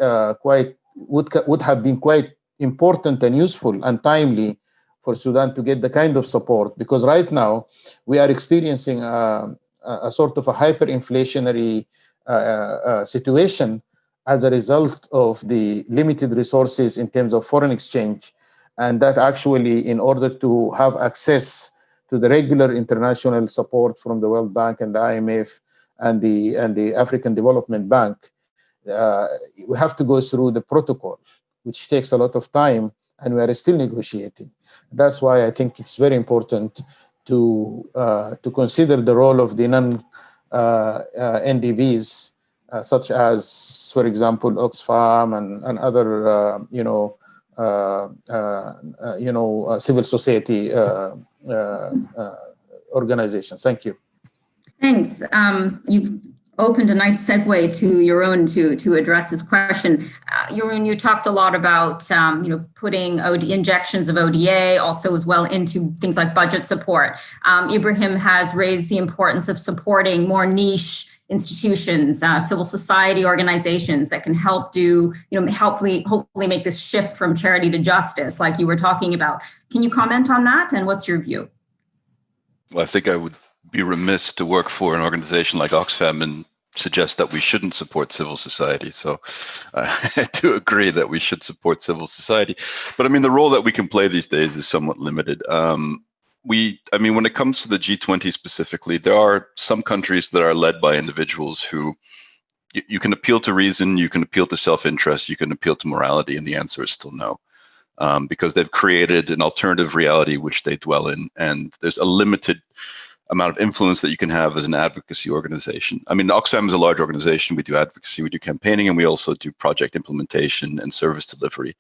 would have been quite important and useful and timely for Sudan to get the kind of support, because right now we are experiencing a sort of a hyperinflationary situation as a result of the limited resources in terms of foreign exchange, and that actually, in order to have access to the regular international support from the World Bank and the IMF and the African Development Bank, we have to go through the protocol, which takes a lot of time, and we are still negotiating. That's why I think it's very important to consider the role of the non-NDBs, such as, for example, Oxfam and other, civil society organizations. Thank you. Thanks. You've opened a nice segue to Jeroen to address this question. Jeroen, you talked a lot about putting injections of ODA also as well into things like budget support. Ibrahim has raised the importance of supporting more niche institutions, civil society organizations that can help hopefully make this shift from charity to justice, like you were talking about. Can you comment on that, and what's your view? Well, I think I would be remiss to work for an organization like Oxfam and suggest that we shouldn't support civil society. So I do agree that we should support civil society. But I mean, the role that we can play these days is somewhat limited. When it comes to the G20 specifically, there are some countries that are led by individuals who you can appeal to reason, you can appeal to self-interest, you can appeal to morality, and the answer is still no. Because they've created an alternative reality which they dwell in, and there's a limited amount of influence that you can have as an advocacy organization. I mean, Oxfam is a large organization. We do advocacy, we do campaigning, and we also do project implementation and service delivery.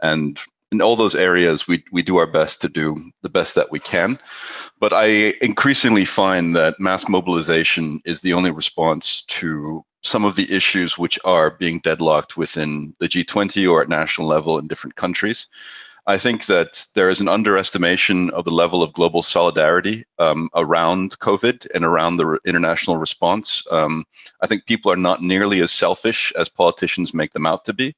And in all those areas, we do our best to do the best that we can. But I increasingly find that mass mobilization is the only response to some of the issues which are being deadlocked within the G20 or at national level in different countries. I think that there is an underestimation of the level of global solidarity around COVID and around the international response. I think people are not nearly as selfish as politicians make them out to be.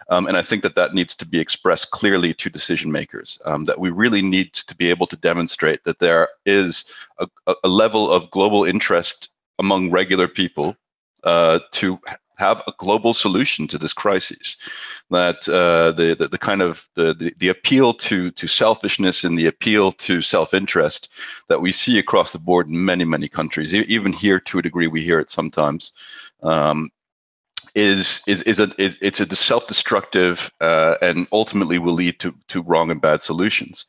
And I think that needs to be expressed clearly to decision makers, that we really need to be able to demonstrate that there is a level of global interest among regular people to have a global solution to this crisis. That the appeal to selfishness and the appeal to self-interest that we see across the board in many countries, even here to a degree we hear it sometimes, it's a self-destructive and ultimately will lead to wrong and bad solutions.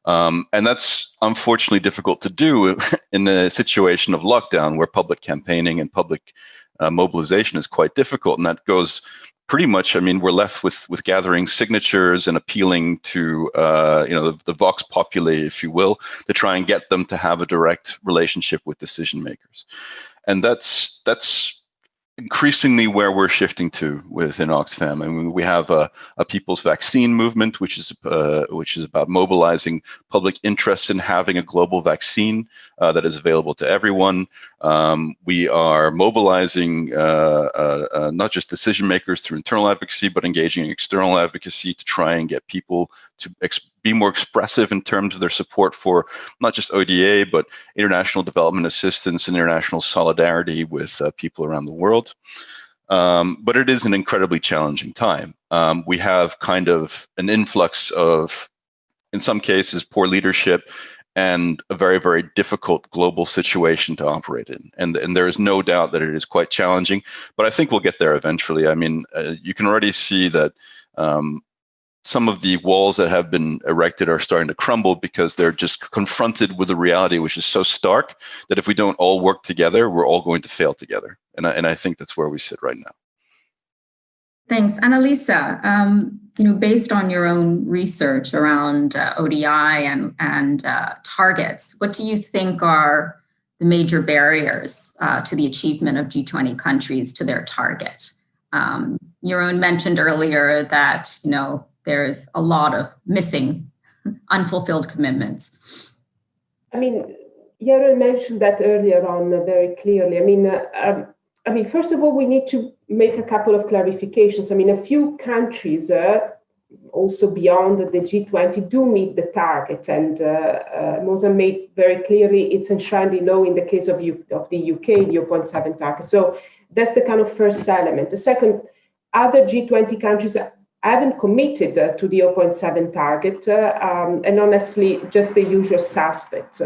And that's unfortunately difficult to do in a situation of lockdown where public campaigning and public mobilization is quite difficult. And that goes pretty much, I mean, we're left with gathering signatures and appealing to, the vox populi, if you will, to try and get them to have a direct relationship with decision makers. And that's increasingly where we're shifting to within Oxfam. I mean, we have a people's vaccine movement, which is about mobilizing public interest in having a global vaccine that is available to everyone. We are mobilizing not just decision makers through internal advocacy, but engaging in external advocacy to try and get people to be more expressive in terms of their support for not just ODA, but international development assistance and international solidarity with people around the world. But it is an incredibly challenging time. We have kind of an influx of, in some cases, poor leadership and a very difficult global situation to operate in. And there is no doubt that it is quite challenging, but I think we'll get there eventually. I mean, you can already see that some of the walls that have been erected are starting to crumble because they're just confronted with a reality which is so stark that if we don't all work together, we're all going to fail together. And I think that's where we sit right now. Thanks. Annalisa, based on your own research around ODI and targets, what do you think are major barriers to the achievement of G20 countries to their target. Jeroen mentioned earlier that, there's a lot of missing, unfulfilled commitments. I mean, Jeroen mentioned that earlier on very clearly. I mean, first of all, we need to make a couple of clarifications. I mean, a few countries, also beyond the G20, do meet the target, and Moza made very clearly it's enshrined in law in the case of the UK, the 0.7 target. So that's the kind of first element. The second, other G20 countries haven't committed to the 0.7 target, and honestly, just the usual suspects.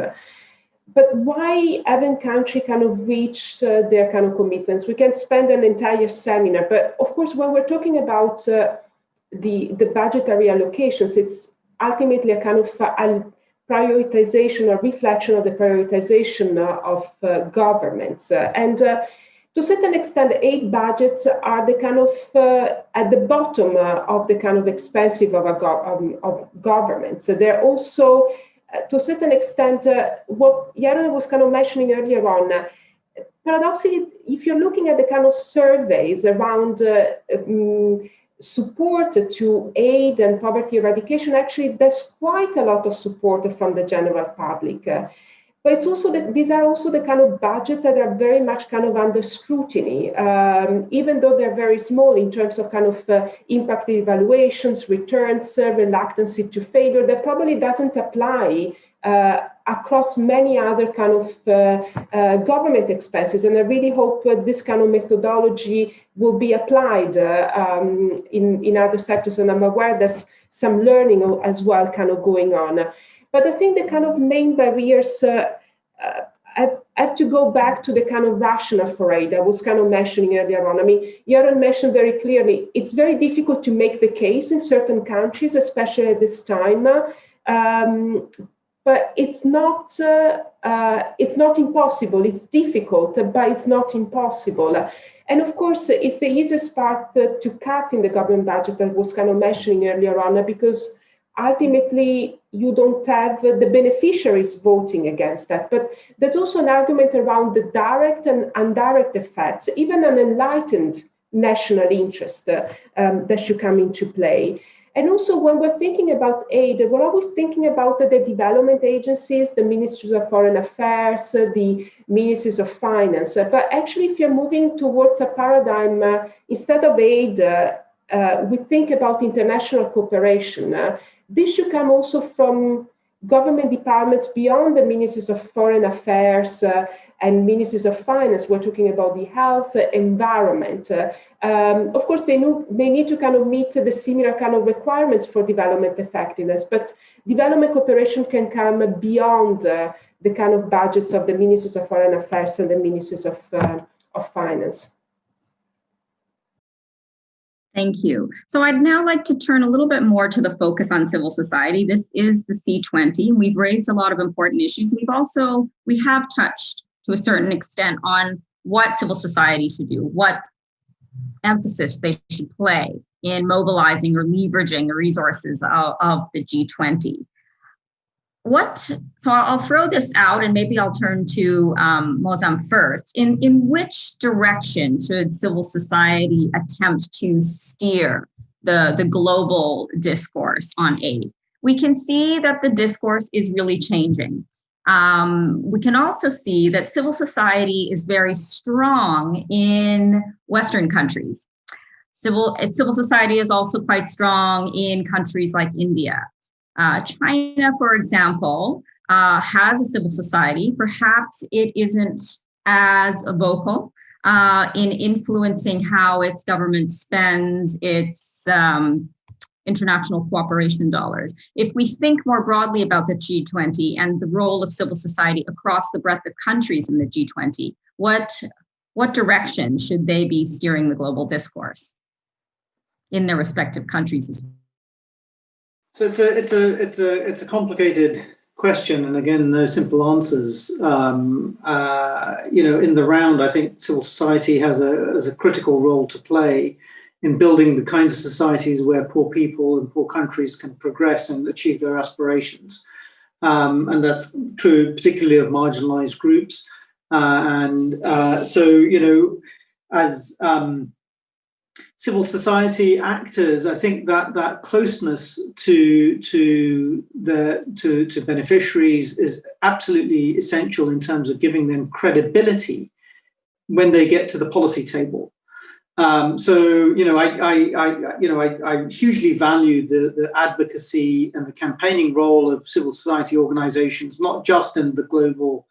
But why haven't countries kind of reached their kind of commitments? We can spend an entire seminar, but of course, when we're talking about the budgetary allocations, it's ultimately a kind of prioritization or reflection of the prioritization of governments. And to a certain extent, aid budgets are the kind of at the bottom of the kind of expensive of governments. So they're also, to a certain extent, what Jeroen was kind of mentioning earlier on, paradoxically, if you're looking at the kind of surveys around support to aid and poverty eradication, actually, there's quite a lot of support from the general public. But it's also these are also the kind of budgets that are very much kind of under scrutiny, even though they're very small in terms of kind of impact evaluations, returns, reluctancy to failure. That probably doesn't apply across many other kind of government expenses. And I really hope this kind of methodology will be applied in other sectors. And I'm aware there's some learning as well kind of going on. But I think the kind of main barriers have to go back to the kind of rationale for aid I was kind of mentioning earlier on. I mean, Jeroen mentioned very clearly, it's very difficult to make the case in certain countries, especially at this time. But it's not impossible. It's difficult, but it's not impossible. And of course, it's the easiest part to cut in the government budget that was kind of mentioning earlier on, because ultimately, you don't have the beneficiaries voting against that. But there's also an argument around the direct and indirect effects, even an enlightened national interest that should come into play. And also, when we're thinking about aid, we're always thinking about the development agencies, the ministries of foreign affairs, the ministries of finance. But actually, if you're moving towards a paradigm, instead of aid, we think about international cooperation. This should come also from government departments beyond the ministries of foreign affairs and ministries of finance. We're talking about the health, environment. Of course, they need to kind of meet the similar kind of requirements for development effectiveness, but development cooperation can come beyond the kind of budgets of the ministries of foreign affairs and the ministries of finance. Thank you. So I'd now like to turn a little bit more to the focus on civil society. This is the C20. We've raised a lot of important issues. We have touched to a certain extent on what civil society should do, what emphasis they should play in mobilizing or leveraging the resources of the G20. So I'll throw this out, and maybe I'll turn to Mozam first. In which direction should civil society attempt to steer the global discourse on aid? We can see that the discourse is really changing. We can also see that civil society is very strong in Western countries. Civil society is also quite strong in countries like India. China, for example, has a civil society. Perhaps it isn't as vocal in influencing how its government spends its international cooperation dollars. If we think more broadly about the G20 and the role of civil society across the breadth of countries in the G20, what direction should they be steering the global discourse in their respective countries as well? So it's a complicated question, and again, no simple answers. In the round, I think civil society has a critical role to play in building the kinds of societies where poor people and poor countries can progress and achieve their aspirations. And that's true particularly of marginalized groups. So, as civil society actors, I think that closeness to beneficiaries is absolutely essential in terms of giving them credibility when they get to the policy table. I hugely value the advocacy and the campaigning role of civil society organizations, not just in the global,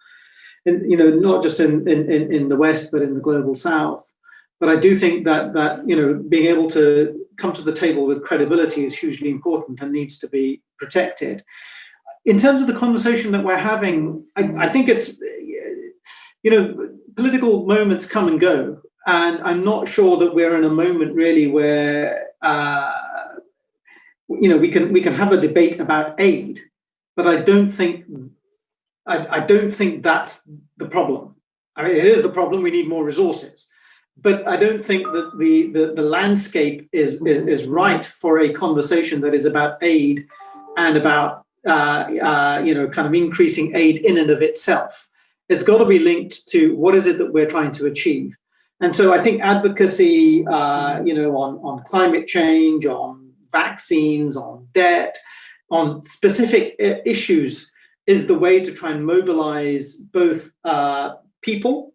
not just in the West, but in the global South. But I do think that being able to come to the table with credibility is hugely important and needs to be protected. In terms of the conversation that we're having, I think it's, political moments come and go. And I'm not sure that we're in a moment really where we can have a debate about aid, but I don't think that's the problem. I mean, it is the problem. We need more resources, but I don't think that the landscape is right for a conversation that is about aid and about kind of increasing aid in and of itself. It's got to be linked to what is it that we're trying to achieve. And so I think advocacy, on climate change, on vaccines, on debt, on specific issues is the way to try and mobilize both people,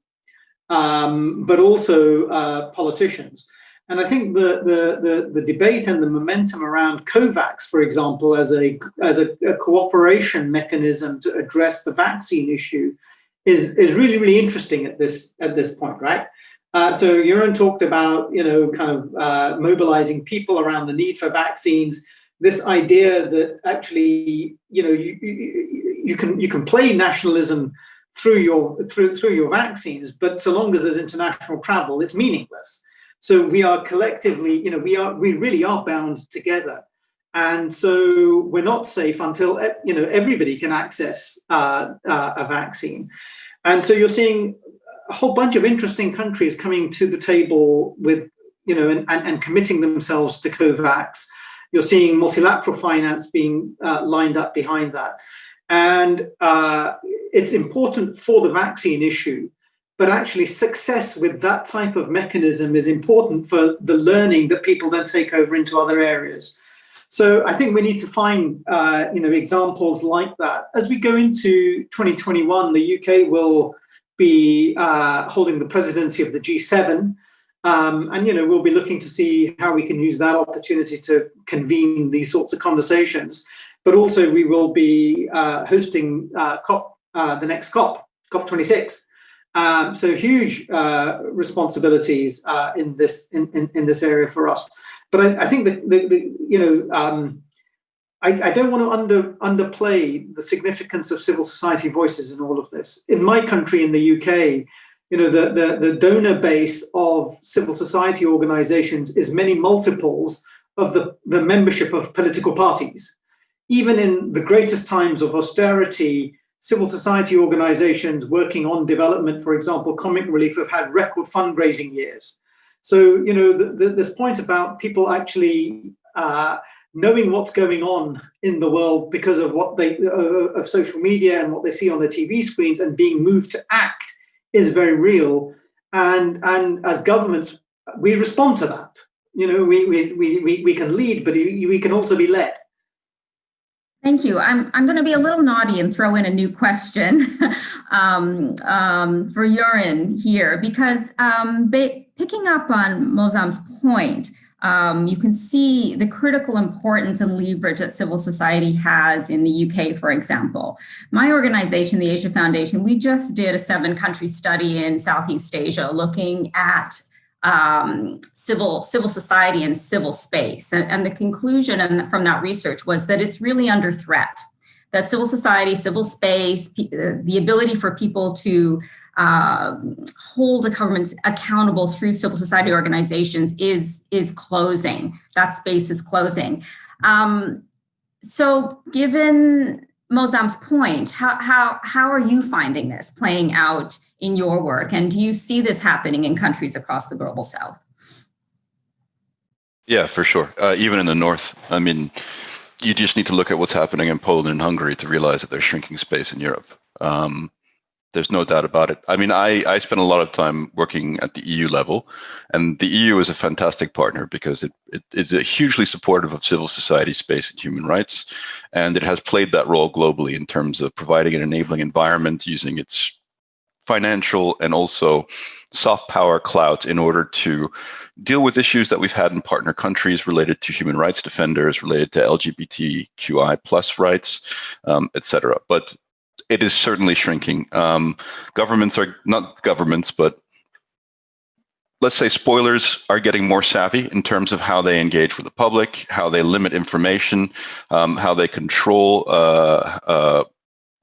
but also politicians. And I think the debate and the momentum around COVAX, for example, as a cooperation mechanism to address the vaccine issue, is really, really interesting at this point, right? So Jeroen talked about, mobilizing people around the need for vaccines. This idea that actually, you can play nationalism through your vaccines, but so long as there's international travel, it's meaningless. So we are collectively, we really are bound together, and so we're not safe until everybody can access a vaccine. And so you're seeing a whole bunch of interesting countries coming to the table with, and committing themselves to COVAX. You're seeing multilateral finance being lined up behind that. And it's important for the vaccine issue, but actually success with that type of mechanism is important for the learning that people then take over into other areas. So I think we need to find, examples like that. As we go into 2021, the UK will be holding the presidency of the G7. And we'll be looking to see how we can use that opportunity to convene these sorts of conversations. But also we will be hosting the next COP26. So huge responsibilities in this area for us. But I think that I don't want to underplay the significance of civil society voices in all of this. In my country, in the UK, the donor base of civil society organizations is many multiples of the membership of political parties. Even in the greatest times of austerity, civil society organizations working on development, for example, comic relief, have had record fundraising years. So, this point about people actually knowing what's going on in the world because of what of social media and what they see on their TV screens and being moved to act is very real. And as governments, we respond to that. We can lead, but we can also be led. Thank you. I'm going to be a little naughty and throw in a new question for Jeroen here, because picking up on Mozam's point, you can see the critical importance and leverage that civil society has in the UK, for example. My organization, the Asia Foundation, we just did a 7-country study in Southeast Asia looking at civil society and civil space. And the conclusion from that research was that it's really under threat, that civil society, civil space, the ability for people to hold a government accountable through civil society organizations is closing. That space is closing. So given Mozam's point, how are you finding this playing out in your work? And do you see this happening in countries across the global South? Yeah, for sure. Even in the North, I mean, you just need to look at what's happening in Poland and Hungary to realize that they're shrinking space in Europe. There's no doubt about it. I mean, I spent a lot of time working at the EU level, and the EU is a fantastic partner because it is a hugely supportive of civil society space and human rights, and it has played that role globally in terms of providing an enabling environment using its financial and also soft power clout in order to deal with issues that we've had in partner countries related to human rights defenders, related to LGBTQI plus rights, etc. But it is certainly shrinking. Governments are not governments, but let's say spoilers are getting more savvy in terms of how they engage with the public, how they limit information, how they control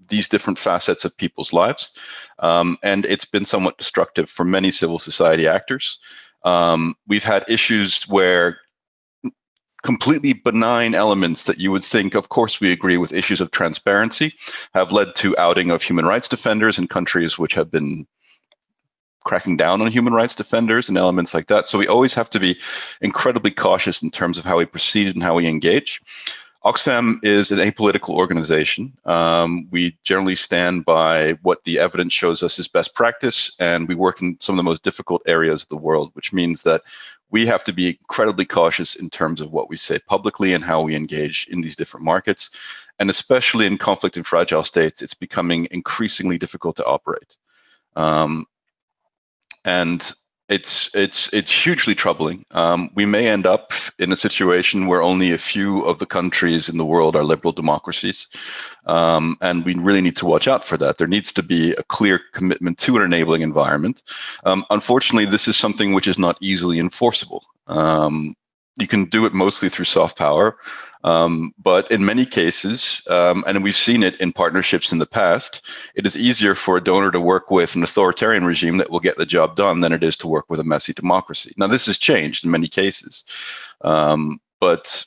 these different facets of people's lives. And it's been somewhat destructive for many civil society actors. We've had issues where completely benign elements that you would think, of course, we agree with issues of transparency, have led to outing of human rights defenders in countries which have been cracking down on human rights defenders and elements like that. So we always have to be incredibly cautious in terms of how we proceed and how we engage. Oxfam is an apolitical organization. We generally stand by what the evidence shows us is best practice, and we work in some of the most difficult areas of the world, which means that we have to be incredibly cautious in terms of what we say publicly and how we engage in these different markets. And especially in conflict and fragile states, it's becoming increasingly difficult to operate. And it's hugely troubling. We may end up in a situation where only a few of the countries in the world are liberal democracies, and we really need to watch out for that. There needs to be a clear commitment to an enabling environment. Unfortunately, this is something which is not easily enforceable. You can do it mostly through soft power, but in many cases, and we've seen it in partnerships in the past, it is easier for a donor to work with an authoritarian regime that will get the job done than it is to work with a messy democracy. Now, this has changed in many cases, but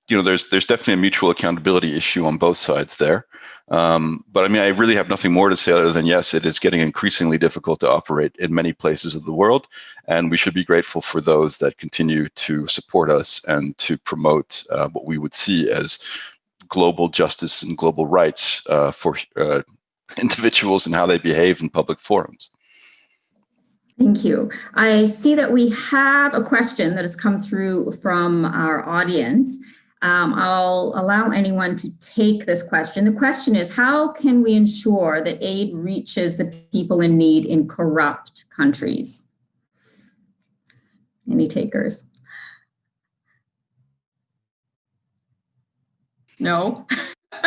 you know, there's definitely a mutual accountability issue on both sides there. But I mean, I really have nothing more to say other than yes, it is getting increasingly difficult to operate in many places of the world, and we should be grateful for those that continue to support us and to promote what we would see as global justice and global rights for individuals and how they behave in public forums. Thank you. I see that we have a question that has come through from our audience. I'll allow anyone to take this question. The question is, how can we ensure that aid reaches the people in need in corrupt countries? Any takers? No?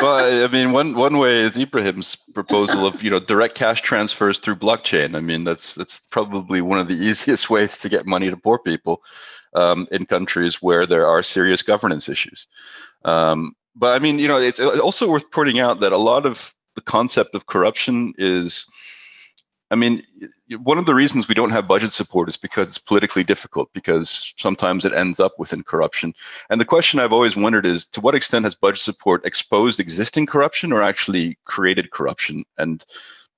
Well, I mean, one way is Ibrahim's proposal of, you know, direct cash transfers through blockchain. I mean, that's probably one of the easiest ways to get money to poor people in countries where there are serious governance issues. But I mean, you know, it's also worth pointing out that a lot of the concept of corruption is, I mean, one of the reasons we don't have budget support is because it's politically difficult, because sometimes it ends up within corruption. And the question I've always wondered is, to what extent has budget support exposed existing corruption or actually created corruption? And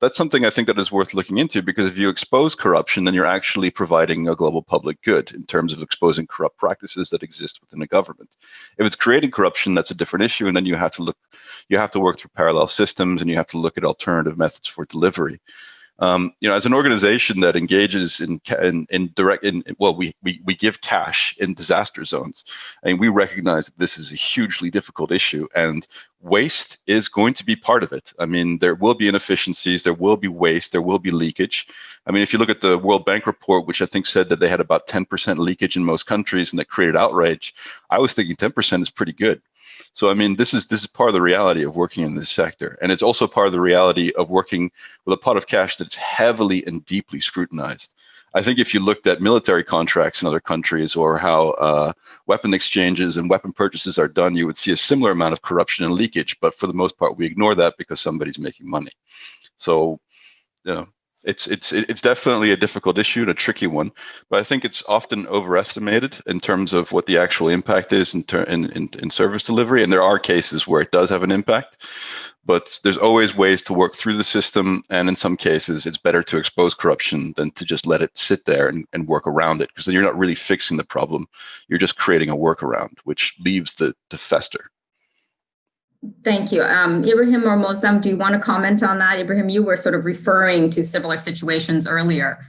that's something I think that is worth looking into, because if you expose corruption, then you're actually providing a global public good in terms of exposing corrupt practices that exist within a government. If it's creating corruption, that's a different issue, and then you have to work through parallel systems, and you have to look at alternative methods for delivery. You know, as an organization that engages we give cash in disaster zones, and we recognize that this is a hugely difficult issue, and waste is going to be part of it. I mean, there will be inefficiencies, there will be waste, there will be leakage. I mean, if you look at the World Bank report, which I think said that they had about 10% leakage in most countries, and that created outrage, I was thinking 10% is pretty good. So, I mean, this is part of the reality of working in this sector. And it's also part of the reality of working with a pot of cash that's heavily and deeply scrutinized. I think if you looked at military contracts in other countries, or how weapon exchanges and weapon purchases are done, you would see a similar amount of corruption and leakage. But for the most part, we ignore that because somebody's making money. So, you know, it's definitely a difficult issue and a tricky one, but I think it's often overestimated in terms of what the actual impact is in service delivery. And there are cases where it does have an impact, but there's always ways to work through the system. And in some cases, it's better to expose corruption than to just let it sit there and work around it, because then you're not really fixing the problem. You're just creating a workaround, which leaves to fester. Thank you. Ibrahim or Mosam, do you want to comment on that? Ibrahim, you were sort of referring to similar situations earlier.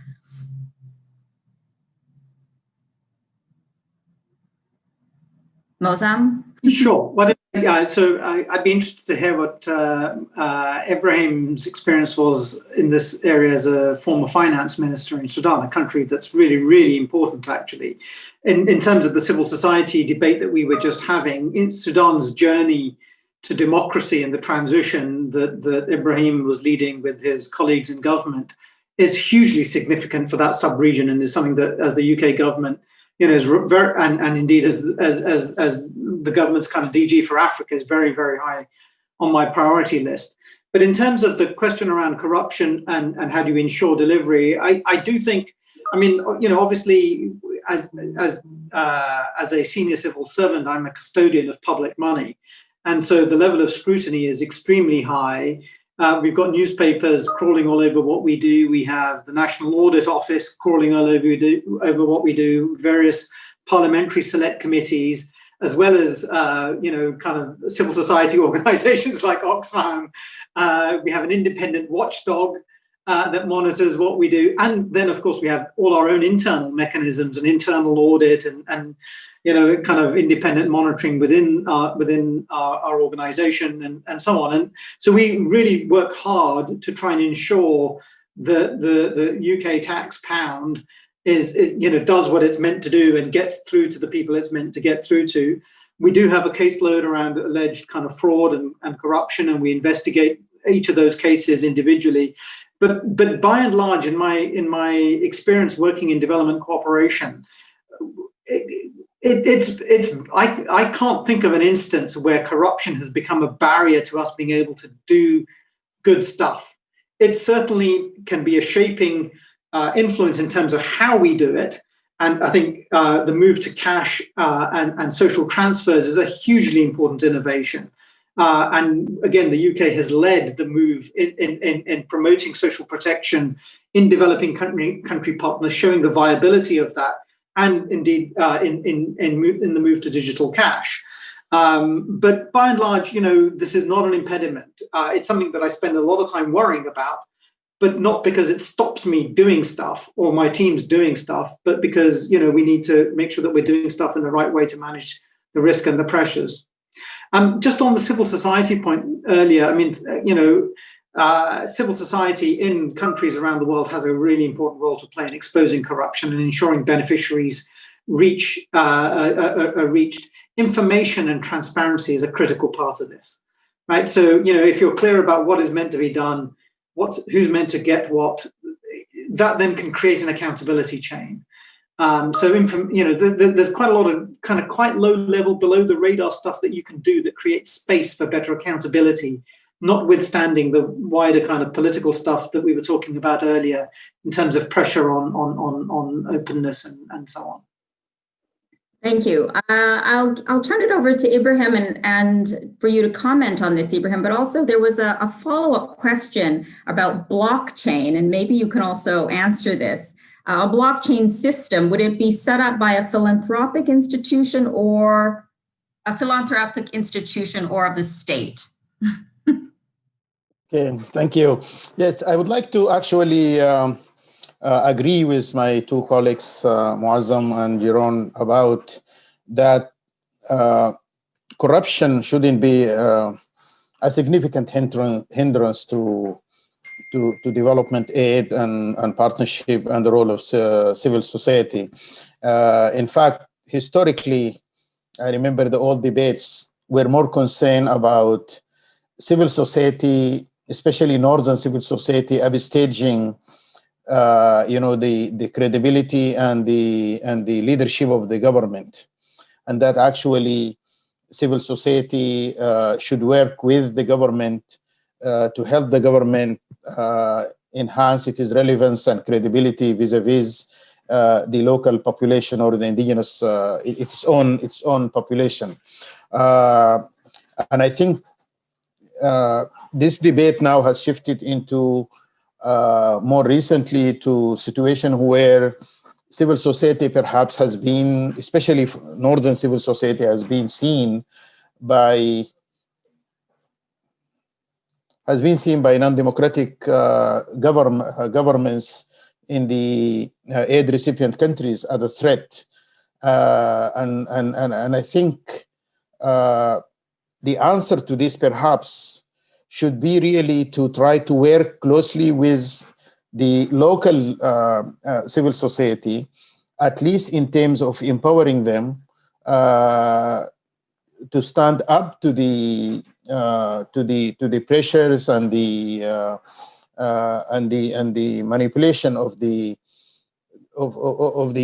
Mosam? Sure. I'd be interested to hear what Ibrahim's experience was in this area as a former finance minister in Sudan, a country that's really, really important, actually. In terms of the civil society debate that we were just having, in Sudan's journey to democracy and the transition that Ibrahim was leading with his colleagues in government is hugely significant for that sub-region, and is something that, as the UK government, is very, and indeed as the government's kind of DG for Africa, is very, very high on my priority list. But in terms of the question around corruption and how do you ensure delivery, I do think, obviously, as a senior civil servant, I'm a custodian of public money. And so the level of scrutiny is extremely high. We've got newspapers crawling all over what we do. We have the National Audit Office crawling all over what we do, various parliamentary select committees, as well as, kind of civil society organizations like Oxfam. We have an independent watchdog that monitors what we do. And then, of course, we have all our own internal mechanisms and internal audit and kind of independent monitoring within our organization and so on. And so we really work hard to try and ensure that the UK tax pound does what it's meant to do and gets through to the people it's meant to get through to. We do have a caseload around alleged kind of fraud and corruption, and we investigate each of those cases individually. But by and large, in my experience working in development cooperation, I can't think of an instance where corruption has become a barrier to us being able to do good stuff. It certainly can be a shaping influence in terms of how we do it. And I think the move to cash and social transfers is a hugely important innovation. And again, the UK has led the move in promoting social protection in developing country partners, showing the viability of that, and indeed in the move to digital cash. But by and large, this is not an impediment. It's something that I spend a lot of time worrying about, but not because it stops me doing stuff or my team's doing stuff, but because we need to make sure that we're doing stuff in the right way to manage the risk and the pressures. Just on the civil society point earlier, civil society in countries around the world has a really important role to play in exposing corruption and ensuring beneficiaries are reached. Information and transparency is a critical part of this, right? So, if you're clear about what is meant to be done, who's meant to get what, that then can create an accountability chain. There's quite a lot of kind of quite low level, below the radar stuff that you can do that creates space for better accountability, notwithstanding the wider kind of political stuff that we were talking about earlier in terms of pressure on openness and so on. Thank you. I'll turn it over to Ibrahim and for you to comment on this, Ibrahim, but also there was a follow-up question about blockchain, and maybe you can also answer this. A blockchain system, would it be set up by a philanthropic institution or of the state? Okay, thank you. Yes, I would like to actually agree with my two colleagues, Muazzam and Jeroen, about that corruption shouldn't be a significant hindrance to development aid and partnership and the role of civil society. In fact, historically, I remember the old debates were more concerned about civil society, especially northern civil society, upstaging the credibility and the leadership of the government, and that actually civil society should work with the government to help the government enhance its relevance and credibility vis-a-vis the local population or the indigenous its own population. And I think this debate now has shifted into more recently to situation where civil society perhaps has been, especially northern civil society, has been seen by has been seen by non-democratic governments in the aid recipient countries as a threat. And I think the answer to this perhaps should be really to try to work closely with the local civil society, at least in terms of empowering them to stand up to the pressures and the manipulation of the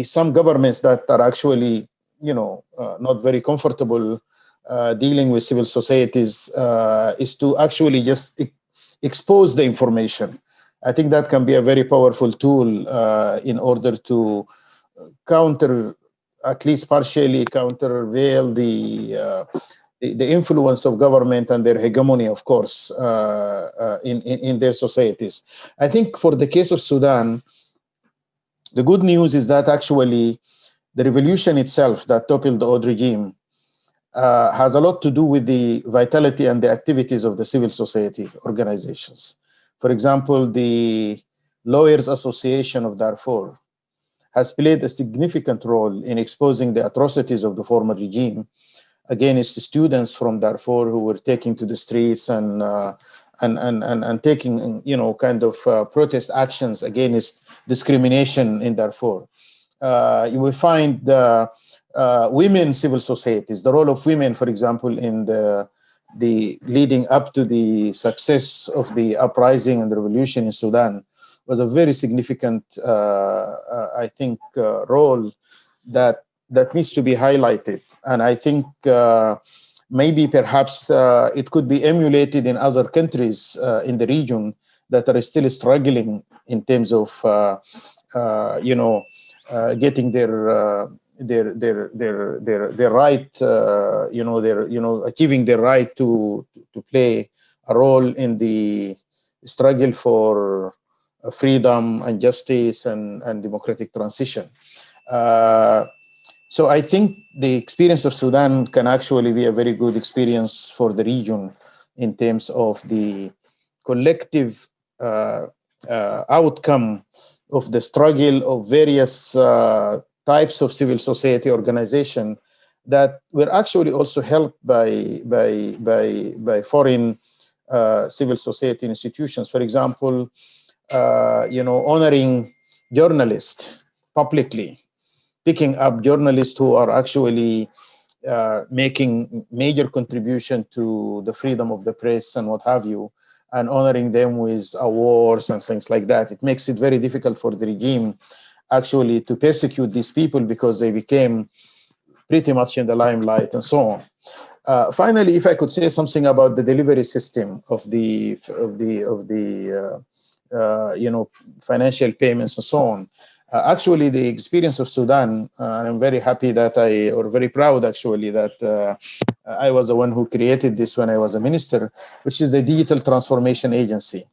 some governments that are actually not very comfortable dealing with civil societies, is to actually just expose the information. I think that can be a very powerful tool in order to at least partially countervail the influence of government and their hegemony, of course, in their societies. I think for the case of Sudan, the good news is that actually the revolution itself that toppled the old regime has a lot to do with the vitality and the activities of the civil society organizations. For example, the Lawyers Association of Darfur has played a significant role in exposing the atrocities of the former regime against the students from Darfur who were taking to the streets and taking kind of protest actions against discrimination in Darfur. You will find women civil societies, the role of women, for example, in the leading up to the success of the uprising and the revolution in Sudan was a very significant, I think, role that needs to be highlighted. And I think maybe perhaps it could be emulated in other countries in the region that are still struggling in terms of, getting their right, achieving their right to play a role in the struggle for freedom and justice and democratic transition. So I think the experience of Sudan can actually be a very good experience for the region in terms of the collective outcome of the struggle of various types of civil society organization that were actually also helped by foreign civil society institutions. For example, honoring journalists publicly, picking up journalists who are actually making major contribution to the freedom of the press and what have you, and honoring them with awards and things like that. It makes it very difficult for the regime actually to persecute these people because they became pretty much in the limelight and so on. Finally, if I could say something about the delivery system of the financial payments and so on. Actually, the experience of Sudan, and I'm very happy or very proud actually that I was the one who created this when I was a minister, which is the Digital Transformation Agency.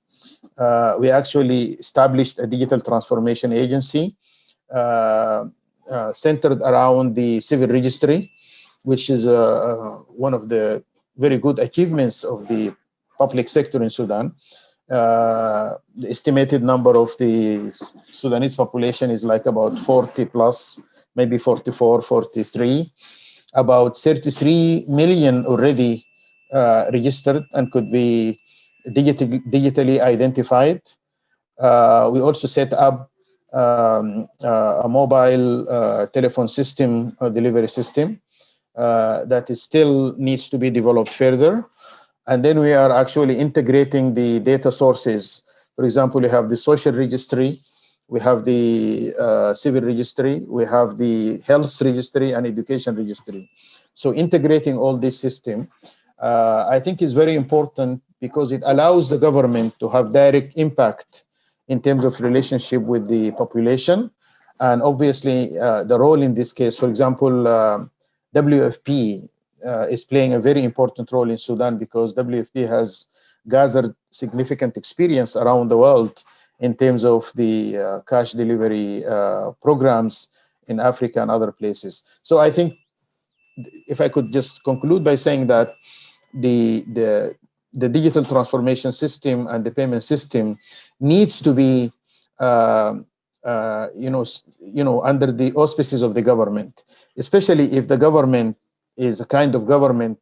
We actually established a digital transformation agency centered around the civil registry, which is one of the very good achievements of the public sector in Sudan. The estimated number of the Sudanese population is like about 40 plus, maybe 44, 43. About 33 million already registered and could be digitally identified. We also set up a mobile telephone system, delivery system that still needs to be developed further. And then we are actually integrating the data sources. For example, we have the social registry, we have the civil registry, we have the health registry and education registry. So integrating all this system, I think is very important because it allows the government to have direct impact in terms of relationship with the population. And obviously the role in this case, for example, WFP is playing a very important role in Sudan because WFP has gathered significant experience around the world in terms of the cash delivery programs in Africa and other places. So I think if I could just conclude by saying that the the digital transformation system and the payment system needs to be, under the auspices of the government, especially if the government is a kind of government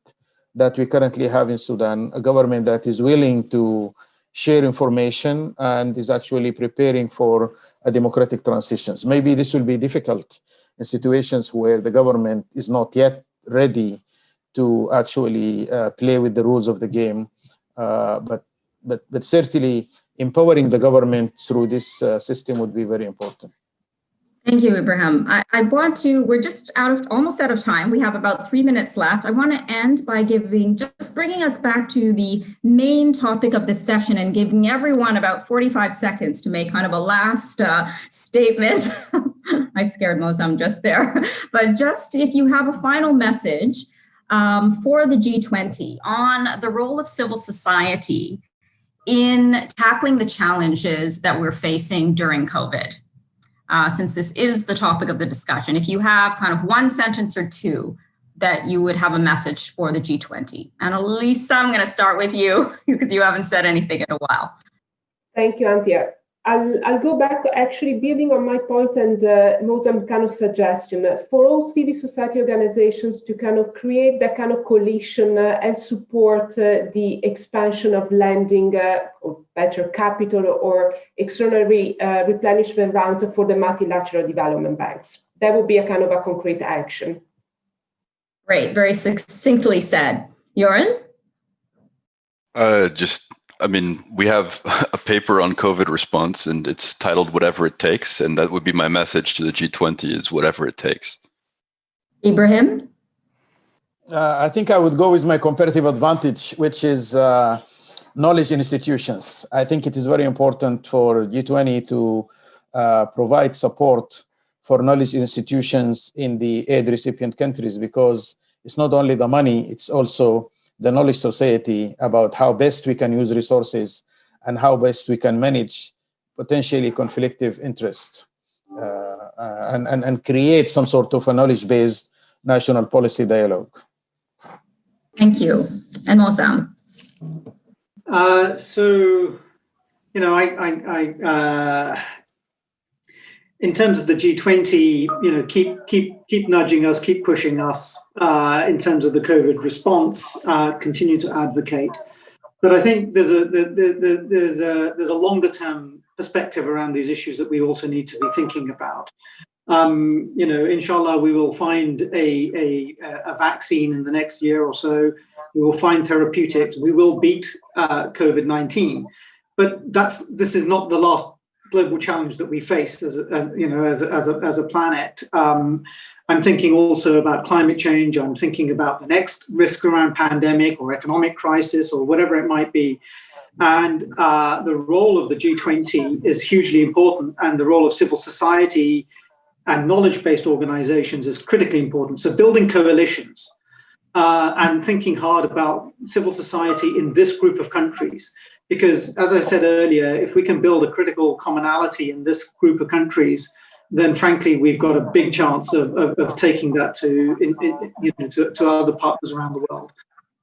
that we currently have in Sudan, a government that is willing to share information and is actually preparing for a democratic transitions. Maybe this will be difficult in situations where the government is not yet ready to actually play with the rules of the game. But certainly empowering the government through this system would be very important. Thank you, Ibrahim. We're just almost out of time. We have about 3 minutes left. I want to end by bringing us back to the main topic of this session and giving everyone about 45 seconds to make kind of a last statement. I scared Mozam just there. But just if you have a final message for the G20 on the role of civil society in tackling the challenges that we're facing during COVID. Since this is the topic of the discussion, if you have kind of one sentence or two that you would have a message for the G20. And Elisa, I'm going to start with you because you haven't said anything in a while. Thank you, Anthea. I'll go back, actually building on my point and Mozam's kind of suggestion for all civil society organizations to kind of create that kind of coalition and support the expansion of lending or better capital or external replenishment rounds for the multilateral development banks. That would be a kind of a concrete action. Great, very succinctly said. Joran? We have a paper on COVID response and it's titled Whatever It Takes. And that would be my message to the G20 is whatever it takes. Ibrahim? I think I would go with my comparative advantage, which is knowledge institutions. I think it is very important for G20 to provide support for knowledge institutions in the aid recipient countries, because it's not only the money, it's also the knowledge society about how best we can use resources and how best we can manage potentially conflictive interest and create some sort of a knowledge-based national policy dialogue. Thank you. And Mozam? In terms of the G20, keep nudging us, keep pushing us in terms of the COVID response. Continue to advocate, but I think there's a longer term perspective around these issues that we also need to be thinking about. Inshallah, we will find a vaccine in the next year or so. We will find therapeutics. We will beat COVID-19, but this is not the last global challenge that we face as a planet. I'm thinking also about climate change. I'm thinking about the next risk around pandemic or economic crisis or whatever it might be. And the role of the G20 is hugely important, and the role of civil society and knowledge-based organizations is critically important. So building coalitions and thinking hard about civil society in this group of countries. Because, as I said earlier, if we can build a critical commonality in this group of countries, then frankly, we've got a big chance of taking that to other partners around the world.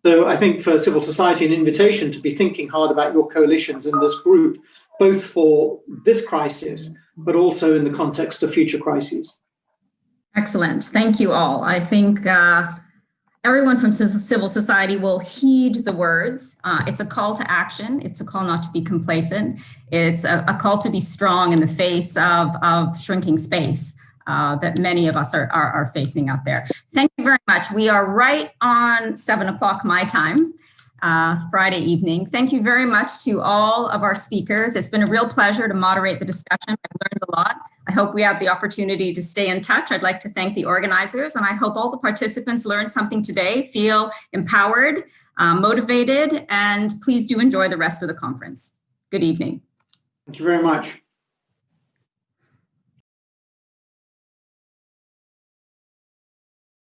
So I think for civil society, an invitation to be thinking hard about your coalitions in this group, both for this crisis, but also in the context of future crises. Excellent. Thank you all. I think everyone from civil society will heed the words. It's a call to action. It's a call not to be complacent. It's a call to be strong in the face of shrinking space that many of us are facing out there. Thank you very much. We are right on 7 o'clock my time, Friday evening. Thank you very much to all of our speakers. It's been a real pleasure to moderate the discussion. I've learned a lot. I hope we have the opportunity to stay in touch. I'd like to thank the organizers, and I hope all the participants learned something today, feel empowered, motivated, and please do enjoy the rest of the conference. Good evening. Thank you very much.